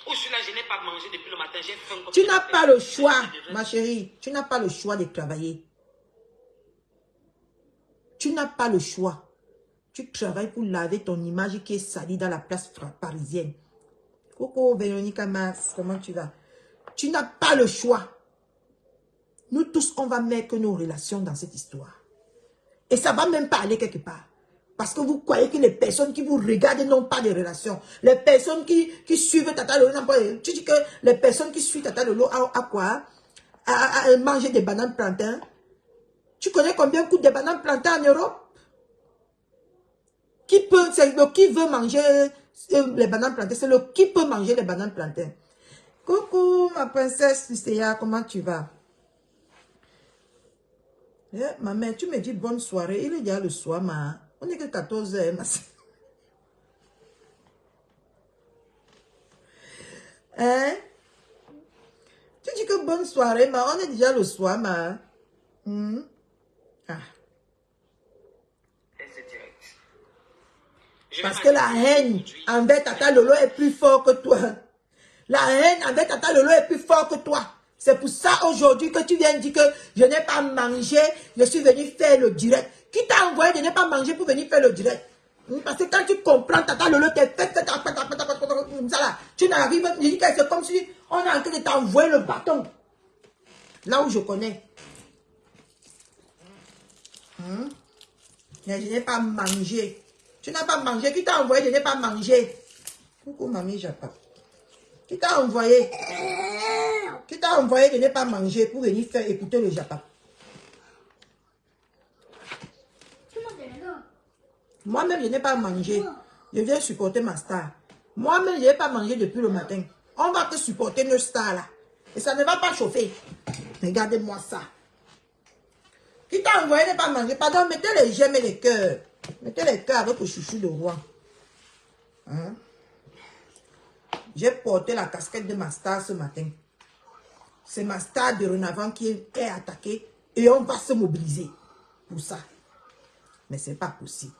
Où je suis là, je n'ai pas mangé depuis le matin. J'ai faim. Tu n'as pas le choix, ma chérie. Tu n'as pas le choix de travailler. Tu n'as pas le choix. Tu travailles pour laver ton image qui est salie dans la place parisienne. Coucou Véronique Amas, comment tu vas? Tu n'as pas le choix. Nous tous, on va mettre nos relations dans cette histoire. Et ça ne va même pas aller quelque part. Parce que vous croyez que les personnes qui vous regardent n'ont pas de relations. Les personnes qui suivent Tata Lolo n'ont pas de... Tu dis que les personnes qui suivent Tata Lolo à quoi? À manger des bananes plantains. Tu connais combien coûtent des bananes plantains en Europe? Qui veut manger les bananes plantains? C'est le qui peut manger les bananes plantains. Coucou ma princesse Lucéa, comment tu vas? Ma mère, tu me dis bonne soirée. Il est déjà le soir, ma. On n'est que 14 h, ma soeur. Hein? Tu dis que bonne soirée, ma. On est déjà le soir, ma. Ah. C'est direct. Je vais Parce que la haine envers Tata Lolo est plus fort que toi. La haine envers Tata Lolo est plus fort que toi. C'est pour ça aujourd'hui que tu viens dire que je n'ai pas mangé, je suis venu faire le direct. Qui t'a envoyé de ne pas manger pour venir faire le direct? Parce que quand tu comprends Tata Lolo, t'es fait comme ça là. Tu n'arrives, je dis que c'est comme si on est en train de t'envoyer le bâton. Là où je connais. Mais je n'ai pas mangé. Tu n'as pas mangé. Qui t'a envoyé de ne pas manger? Coucou mamie Japa. Qui t'a envoyé? Qui t'a envoyé de ne pas manger pour venir faire écouter le Japa? Moi-même, je n'ai pas mangé. Je viens supporter ma star. Moi-même, je n'ai pas mangé depuis le matin. On va te supporter nos stars là. Et ça ne va pas chauffer. Regardez-moi ça. Qui t'a envoyé de ne pas manger? Pardon, mettez les j'aime et les cœurs. Mettez les cœurs avec le chouchou de roi. Hein? J'ai porté la casquette de ma star ce matin. C'est ma star de Renavant qui est attaquée. Et on va se mobiliser pour ça. Mais ce n'est pas possible.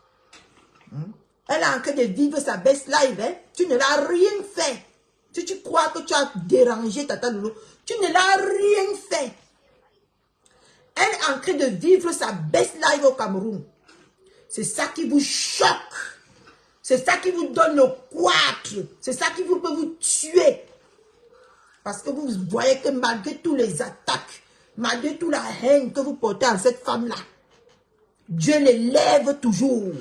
Elle est en train de vivre sa best life. Hein? Tu ne l'as rien fait. Si tu crois que tu as dérangé Tata Lolo, tu ne l'as rien fait. Elle est en train de vivre sa best life au Cameroun. C'est ça qui vous choque. C'est ça qui vous donne le couâtre. C'est ça qui peut vous tuer. Parce que vous voyez que malgré tous les attaques, malgré toute la haine que vous portez à cette femme-là, Dieu l'élève toujours.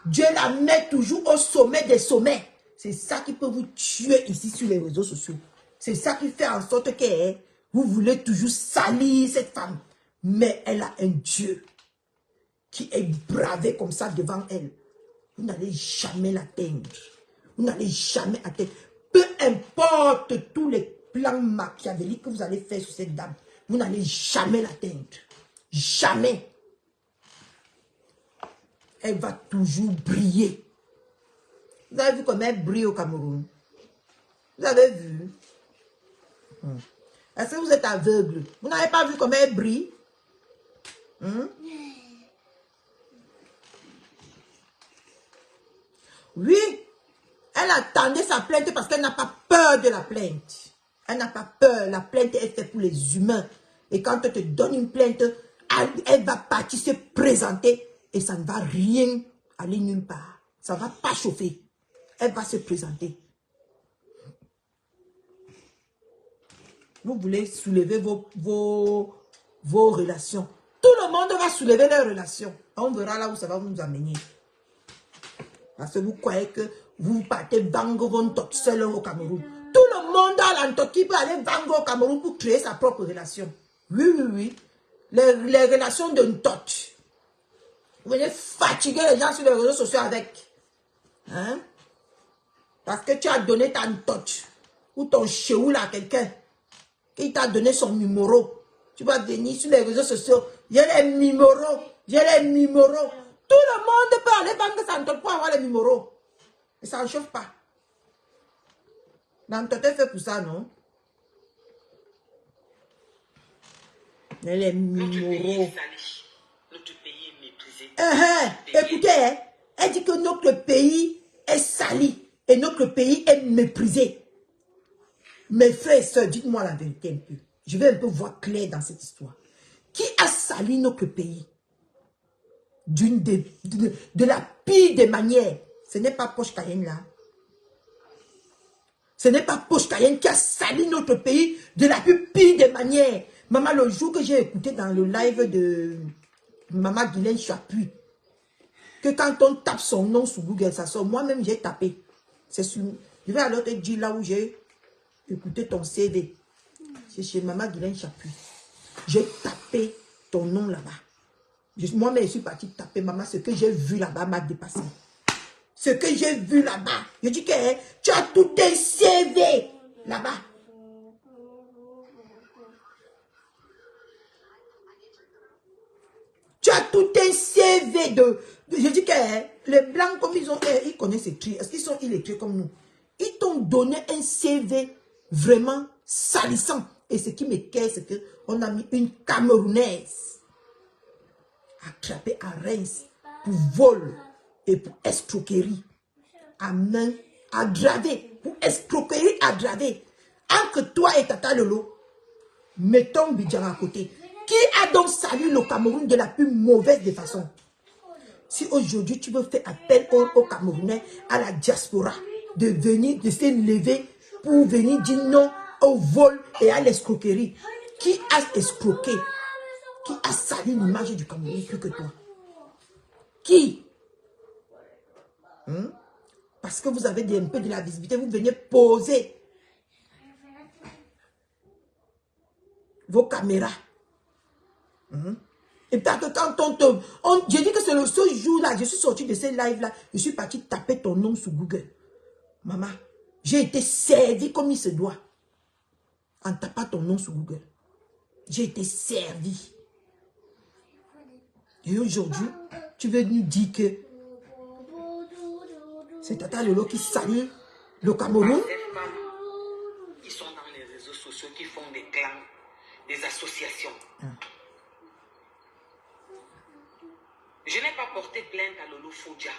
Dieu la met toujours au sommet des sommets. C'est ça qui peut vous tuer ici sur les réseaux sociaux. C'est ça qui fait en sorte que vous voulez toujours salir cette femme. Mais elle a un Dieu qui est bravé comme ça devant elle. Vous n'allez jamais l'atteindre. Vous n'allez jamais atteindre. Peu importe tous les plans machiavéliques que vous allez faire sur cette dame, vous n'allez jamais l'atteindre. Jamais. Elle va toujours briller. Vous avez vu comment elle brille au Cameroun? Vous avez vu? Est-ce que vous êtes aveugle? Vous n'avez pas vu comment elle brille? Oui, elle attendait sa plainte parce qu'elle n'a pas peur de la plainte. Elle n'a pas peur. La plainte est faite pour les humains. Et quand on te donne une plainte, elle va partir se présenter et ça ne va rien aller nulle part. Ça ne va pas chauffer. Elle va se présenter. Vous voulez soulever vos relations. Tout le monde va soulever leurs relations. On verra là où ça va nous amener. Parce que vous croyez que vous partez vendre votre tot seul au Cameroun. Tout le monde a l'antoki peut aller vendre au Cameroun pour créer sa propre relation. Oui, oui, oui. Les relations d'un tot. Vous venez fatiguer les gens sur les réseaux sociaux avec. Hein? Parce que tu as donné ta tot ou ton chéoul à quelqu'un qui t'a donné son numéro. Tu vas venir sur les réseaux sociaux. J'ai les numéros. J'ai les numéros. Tout le monde peut aller vendre sa tot pour avoir les numéros. Et ça ne chauffe pas. L'antot est fait pour ça, non? Mais les numéros. Notre pays est méprisé. Écoutez, elle dit que notre pays est sali et notre pays est méprisé. Mes frères et sœurs, dites-moi la vérité un peu. Je vais un peu voir clair dans cette histoire. Qui a sali notre pays? De la pire des manières. Ce n'est pas Poche Cayenne là. Ce n'est pas Poche Cayenne qui a sali notre pays de la plus pire des manières. Maman, le jour que j'ai écouté dans le live de Maman Guylaine Chapuis, que quand on tape son nom sur Google, ça sort. Moi-même, j'ai tapé. Je vais alors te dire là où j'ai écouté ton CV. C'est chez Maman Guylaine Chapuis. J'ai tapé ton nom là-bas. Moi-même, je suis partie taper, maman, ce que j'ai vu là-bas m'a dépassé. Ce que j'ai vu là-bas. Je dis que tu as tout un CV là-bas. Tu as tout un CV de je dis que les blancs, comme ils connaissent écrire. Est-ce qu'ils sont illettrés comme nous? Ils t'ont donné un CV vraiment salissant. Et ce qui me casse, c'est qu'on a mis une Camerounaise attrapée à Reims pour vol et pour escroquerie. À main aggravée. Pour escroquerie aggravée. Entre toi et Tata Lolo, mettons Bidjan à côté. Qui a donc salué le Cameroun de la plus mauvaise des façons? Si aujourd'hui tu veux faire appel aux Camerounais, à la diaspora, de venir, de se lever pour venir dire non au vol et à l'escroquerie. Qui a escroqué? Qui a sali l'image du Cameroun plus que toi? Qui? Parce que vous avez un peu de la visibilité, vous venez poser vos caméras. Et puis quand je dis que c'est ce jour-là, je suis sorti de ce live-là, je suis parti taper ton nom sur Google. Maman, j'ai été servi comme il se doit. En tapant ton nom sur Google. J'ai été servi. Et aujourd'hui, tu veux nous dire que c'est Tata Lolo qui salue le Cameroun? Ces femmes qui sont dans les réseaux sociaux, qui font des clans, des associations. Je n'ai pas porté plainte à Lolo Fodja.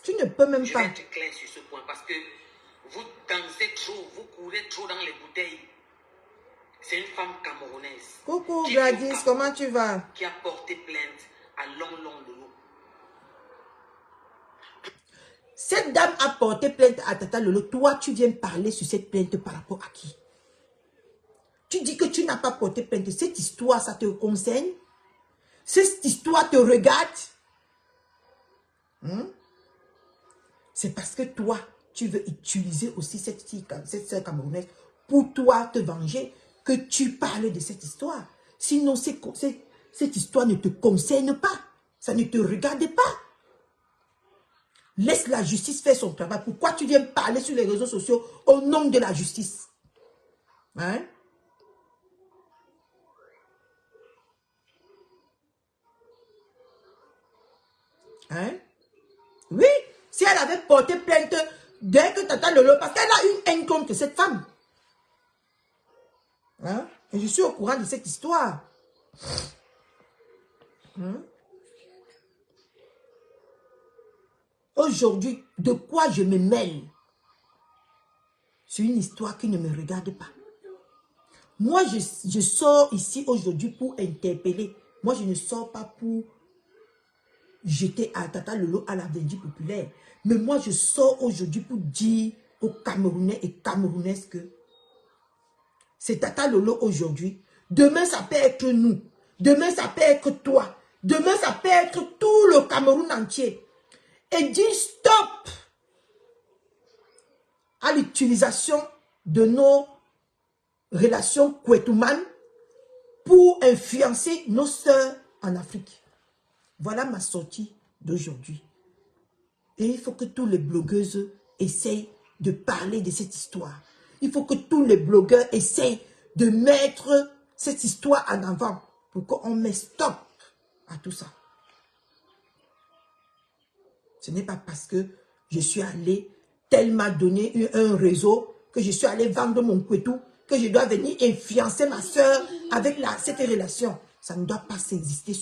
Tu ne peux même Je pas. vais être clair sur ce point parce que vous dansez trop, vous courez trop dans les bouteilles. C'est une femme camerounaise. Coucou qui Gladys, vit au comment Cameroun, tu vas? qui a porté plainte à Long Lolo. Cette dame a porté plainte à Tata Lolo. Toi, tu viens parler sur cette plainte par rapport à qui? Tu dis que tu n'as pas porté plainte. Cette histoire, ça te concerne? Cette histoire te regarde? C'est parce que toi, tu veux utiliser aussi cette sœur camerounaise pour toi te venger que tu parles de cette histoire. Sinon, cette histoire ne te concerne pas. Ça ne te regarde pas. Laisse la justice faire son travail. Pourquoi tu viens parler sur les réseaux sociaux au nom de la justice? Hein? Hein? Oui, si elle avait porté plainte dès que Tata Lolo, parce qu'elle a une haine contre cette femme. Hein? Et je suis au courant de cette histoire. Aujourd'hui, de quoi je me mêle? C'est une histoire qui ne me regarde pas. Moi, je sors ici aujourd'hui pour interpeller. Moi, je ne sors pas pour jeter à Tata Lolo à la vendue populaire. Mais moi, je sors aujourd'hui pour dire aux Camerounais et Camerounaises que c'est Tata Lolo aujourd'hui. Demain, ça peut être nous. Demain, ça peut être toi. Demain, ça peut être tout le Cameroun entier. Et dire stop à l'utilisation de nos relations kouetoumanes pour influencer nos sœurs en Afrique. Voilà ma sortie d'aujourd'hui. Et il faut que tous les blogueuses essayent de parler de cette histoire. Il faut que tous les blogueurs essayent de mettre cette histoire en avant pour qu'on mette stop à tout ça. Ce n'est pas parce que je suis allé, tel m'a donné un réseau, que je suis allé vendre mon kouetou, que je dois venir influencer ma soeur avec cette relation. Ça ne doit pas exister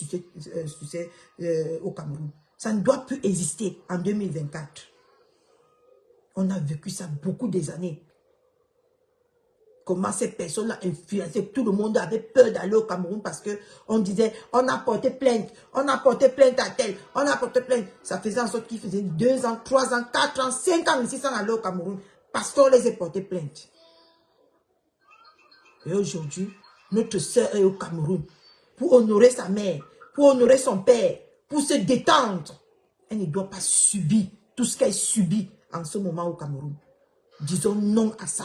au Cameroun. Ça ne doit plus exister en 2024. On a vécu ça beaucoup des années. Comment ces personnes-là influençaient, tout le monde avait peur d'aller au Cameroun parce qu'on disait, on a porté plainte à tel, on a porté plainte. Ça faisait en sorte qu'ils faisaient 2 ans, 3 ans, 4 ans, 5 ans ici sans aller au Cameroun parce qu'on les a porté plainte. Et aujourd'hui, notre soeur est au Cameroun pour honorer sa mère, pour honorer son père, pour se détendre. Elle ne doit pas subir tout ce qu'elle subit en ce moment au Cameroun. Disons non à ça.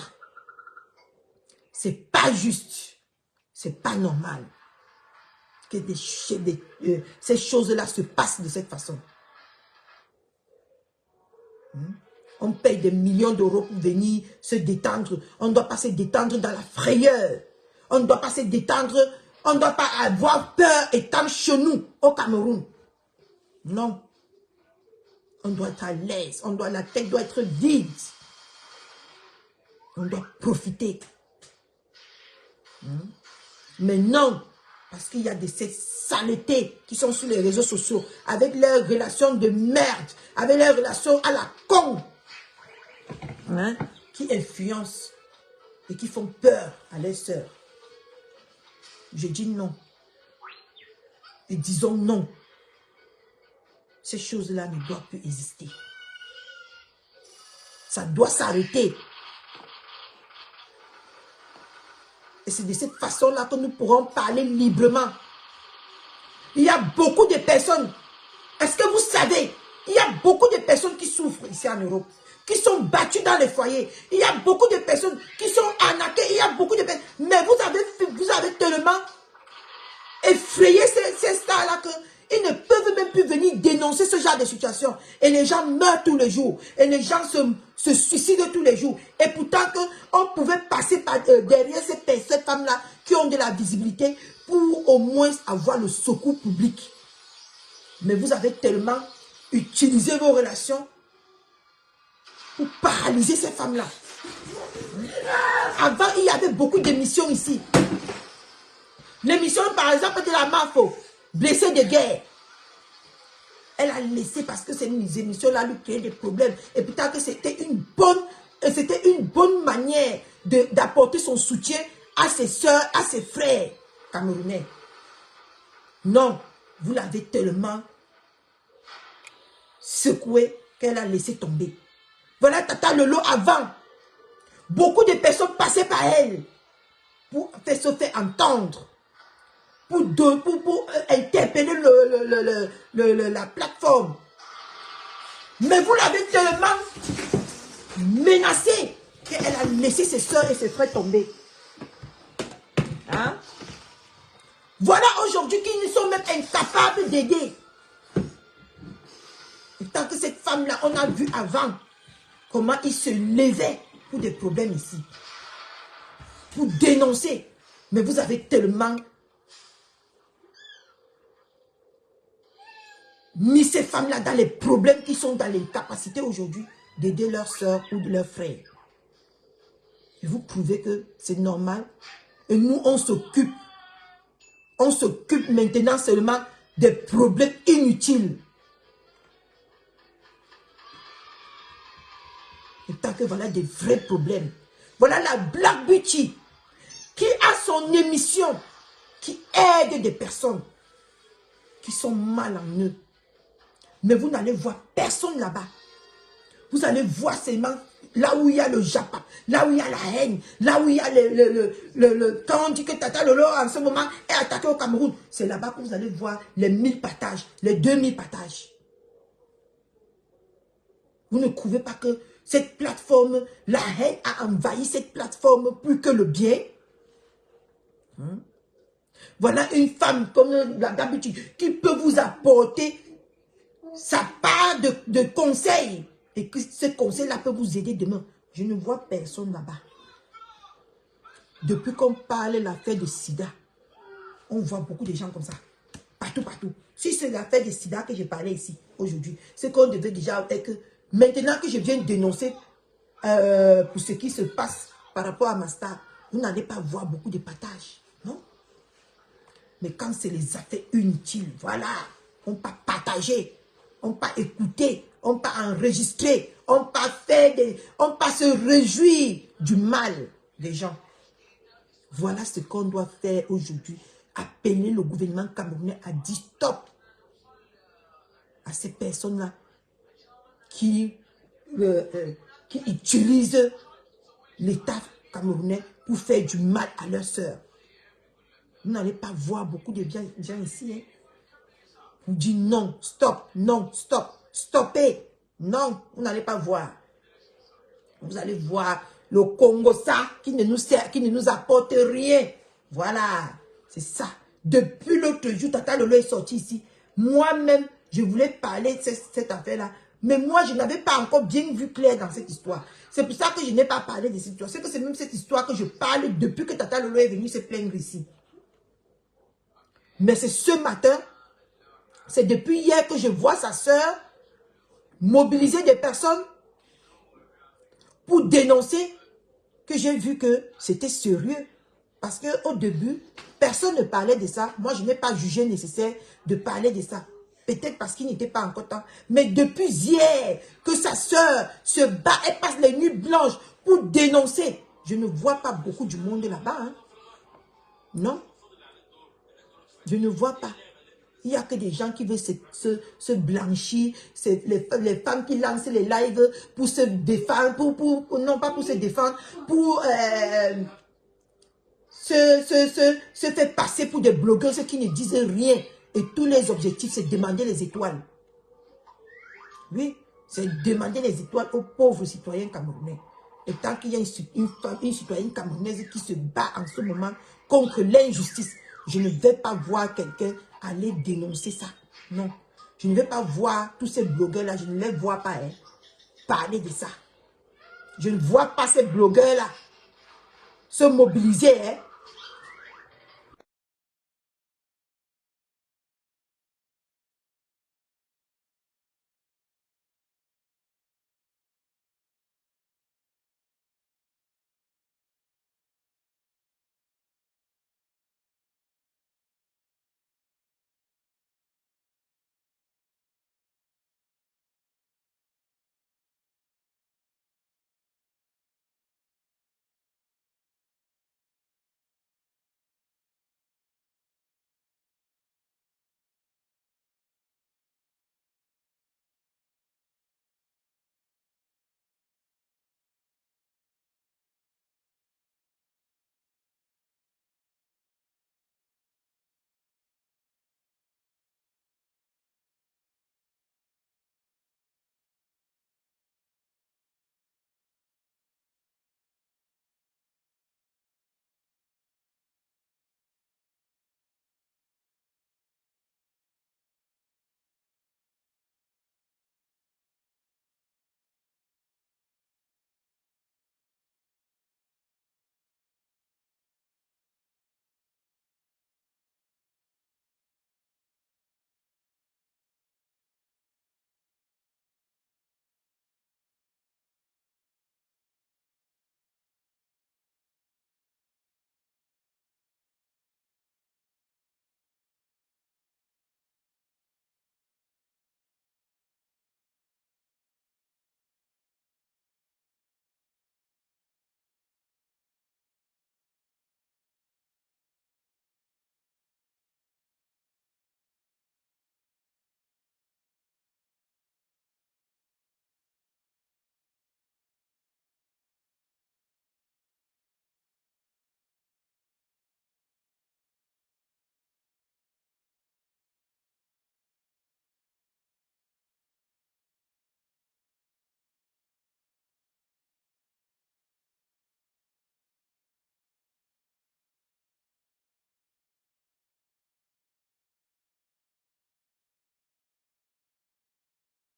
C'est pas juste, c'est pas normal que ces choses-là se passent de cette façon. On paye des millions d'euros pour venir se détendre. On ne doit pas se détendre dans la frayeur. On ne doit pas se détendre On ne doit pas avoir peur étant chez nous, au Cameroun. Non. On doit être à l'aise. La tête doit être vide. On doit profiter. Mais non. Parce qu'il y a ces saletés qui sont sur les réseaux sociaux. Avec leurs relations de merde. Avec leurs relations à la con. Qui influencent. Et qui font peur à leurs sœurs. Je dis non. Et disons non. Ces choses-là ne doivent plus exister. Ça doit s'arrêter. Et c'est de cette façon-là que nous pourrons parler librement. Il y a beaucoup de personnes. Est-ce que vous savez? Il y a beaucoup de personnes qui souffrent ici en Europe. Qui sont battues dans les foyers. Il y a beaucoup de personnes qui sont arnaquées. Il y a beaucoup de personnes. Mais vous avez tellement effrayé ces stars-là qu'ils ne peuvent même plus venir dénoncer ce genre de situation. Et les gens meurent tous les jours. Et les gens se suicident tous les jours. Et pourtant qu'on pouvait passer derrière ces femmes-là qui ont de la visibilité pour au moins avoir le secours public. Mais vous avez tellement utilisé vos relations pour paralyser ces femmes-là. Avant, il y avait beaucoup d'émissions ici. L'émission, par exemple, de la MAFO, blessée de guerre. Elle a laissé parce que ces émissions-là lui créaient des problèmes. Et pourtant que c'était une bonne manière d'apporter son soutien à ses soeurs, à ses frères camerounais. Non, vous l'avez tellement secoué qu'elle a laissé tomber. Voilà Tata Lolo avant. Beaucoup de personnes passaient par elle pour se faire entendre. Pour interpeller la plateforme. Mais vous l'avez tellement menacée qu'elle a laissé ses soeurs et ses frères tomber. Hein? Voilà aujourd'hui qu'ils sont même incapables d'aider. Et tant que cette femme-là, on a vu avant comment il se levait pour des problèmes ici. Pour dénoncer. Mais vous avez tellement mis ces femmes-là dans les problèmes qui sont dans l'incapacité aujourd'hui d'aider leurs soeurs ou de leurs frères. Et vous prouvez que c'est normal. Et nous, on s'occupe. On s'occupe maintenant seulement des problèmes inutiles. Et tant que voilà des vrais problèmes. Voilà la Black Beauty qui a son émission, qui aide des personnes qui sont mal en eux. Mais vous n'allez voir personne là-bas. Vous allez voir seulement là où il y a le Japon, là où il y a la haine, là où il y a quand on dit que Tata Lolo en ce moment est attaqué au Cameroun, c'est là-bas que vous allez voir les 1000 partages, les 2000 partages. Vous ne trouvez pas que cette plateforme, la haine a envahi cette plateforme plus que le bien? Voilà une femme comme d'habitude qui peut vous apporter sa part de conseils. Et que ce conseil-là peut vous aider demain. Je ne vois personne là-bas. Depuis qu'on parle de l'affaire de Sida, on voit beaucoup de gens comme ça. Partout, partout. Si c'est l'affaire de Sida que je parlais ici aujourd'hui, c'est qu'on devait déjà... Maintenant que je viens dénoncer pour ce qui se passe par rapport à ma star, vous n'allez pas voir beaucoup de partages. Non? Mais quand c'est les affaires inutiles, voilà, on peut partager, on peut écouter, on peut enregistrer, on peut se réjouir du mal des gens. Voilà ce qu'on doit faire aujourd'hui. Appeler le gouvernement camerounais à dire stop à ces personnes-là qui utilisent l'État camerounais pour faire du mal à leurs sœurs. Vous n'allez pas voir beaucoup de gens ici. Hein. Vous dites non, stop, stoppez. Non, vous n'allez pas voir. Vous allez voir le Congo ça qui ne nous sert, qui ne nous apporte rien. Voilà, c'est ça. Depuis l'autre jour, Tata Lolo est sorti ici. Moi-même, je voulais parler de cette affaire-là. Mais moi, je n'avais pas encore bien vu clair dans cette histoire. C'est pour ça que je n'ai pas parlé de cette histoire. C'est que c'est même cette histoire que je parle depuis que Tata Lolo est venue se plaindre ici. Mais c'est ce matin, c'est depuis hier que je vois sa sœur mobiliser des personnes pour dénoncer, que j'ai vu que c'était sérieux. Parce qu'au début, personne ne parlait de ça. Moi, je n'ai pas jugé nécessaire de parler de ça. Peut-être parce qu'il n'était pas encore temps. Mais depuis hier, que sa sœur se bat, elle passe les nuits blanches pour dénoncer. Je ne vois pas beaucoup du monde là-bas. Hein. Non. Je ne vois pas. Il n'y a que des gens qui veulent se blanchir. C'est les femmes qui lancent les lives pour se défendre. Non, pas pour se défendre. Pour se faire passer pour des blogueurs qui ne disent rien. Et tous les objectifs, c'est demander les étoiles. Oui, c'est demander les étoiles aux pauvres citoyens camerounais. Et tant qu'il y a une citoyenne camerounaise qui se bat en ce moment contre l'injustice, je ne vais pas voir quelqu'un aller dénoncer ça. Non. Je ne vais pas voir tous ces blogueurs-là, je ne les vois pas parler de ça. Je ne vois pas ces blogueurs-là se mobiliser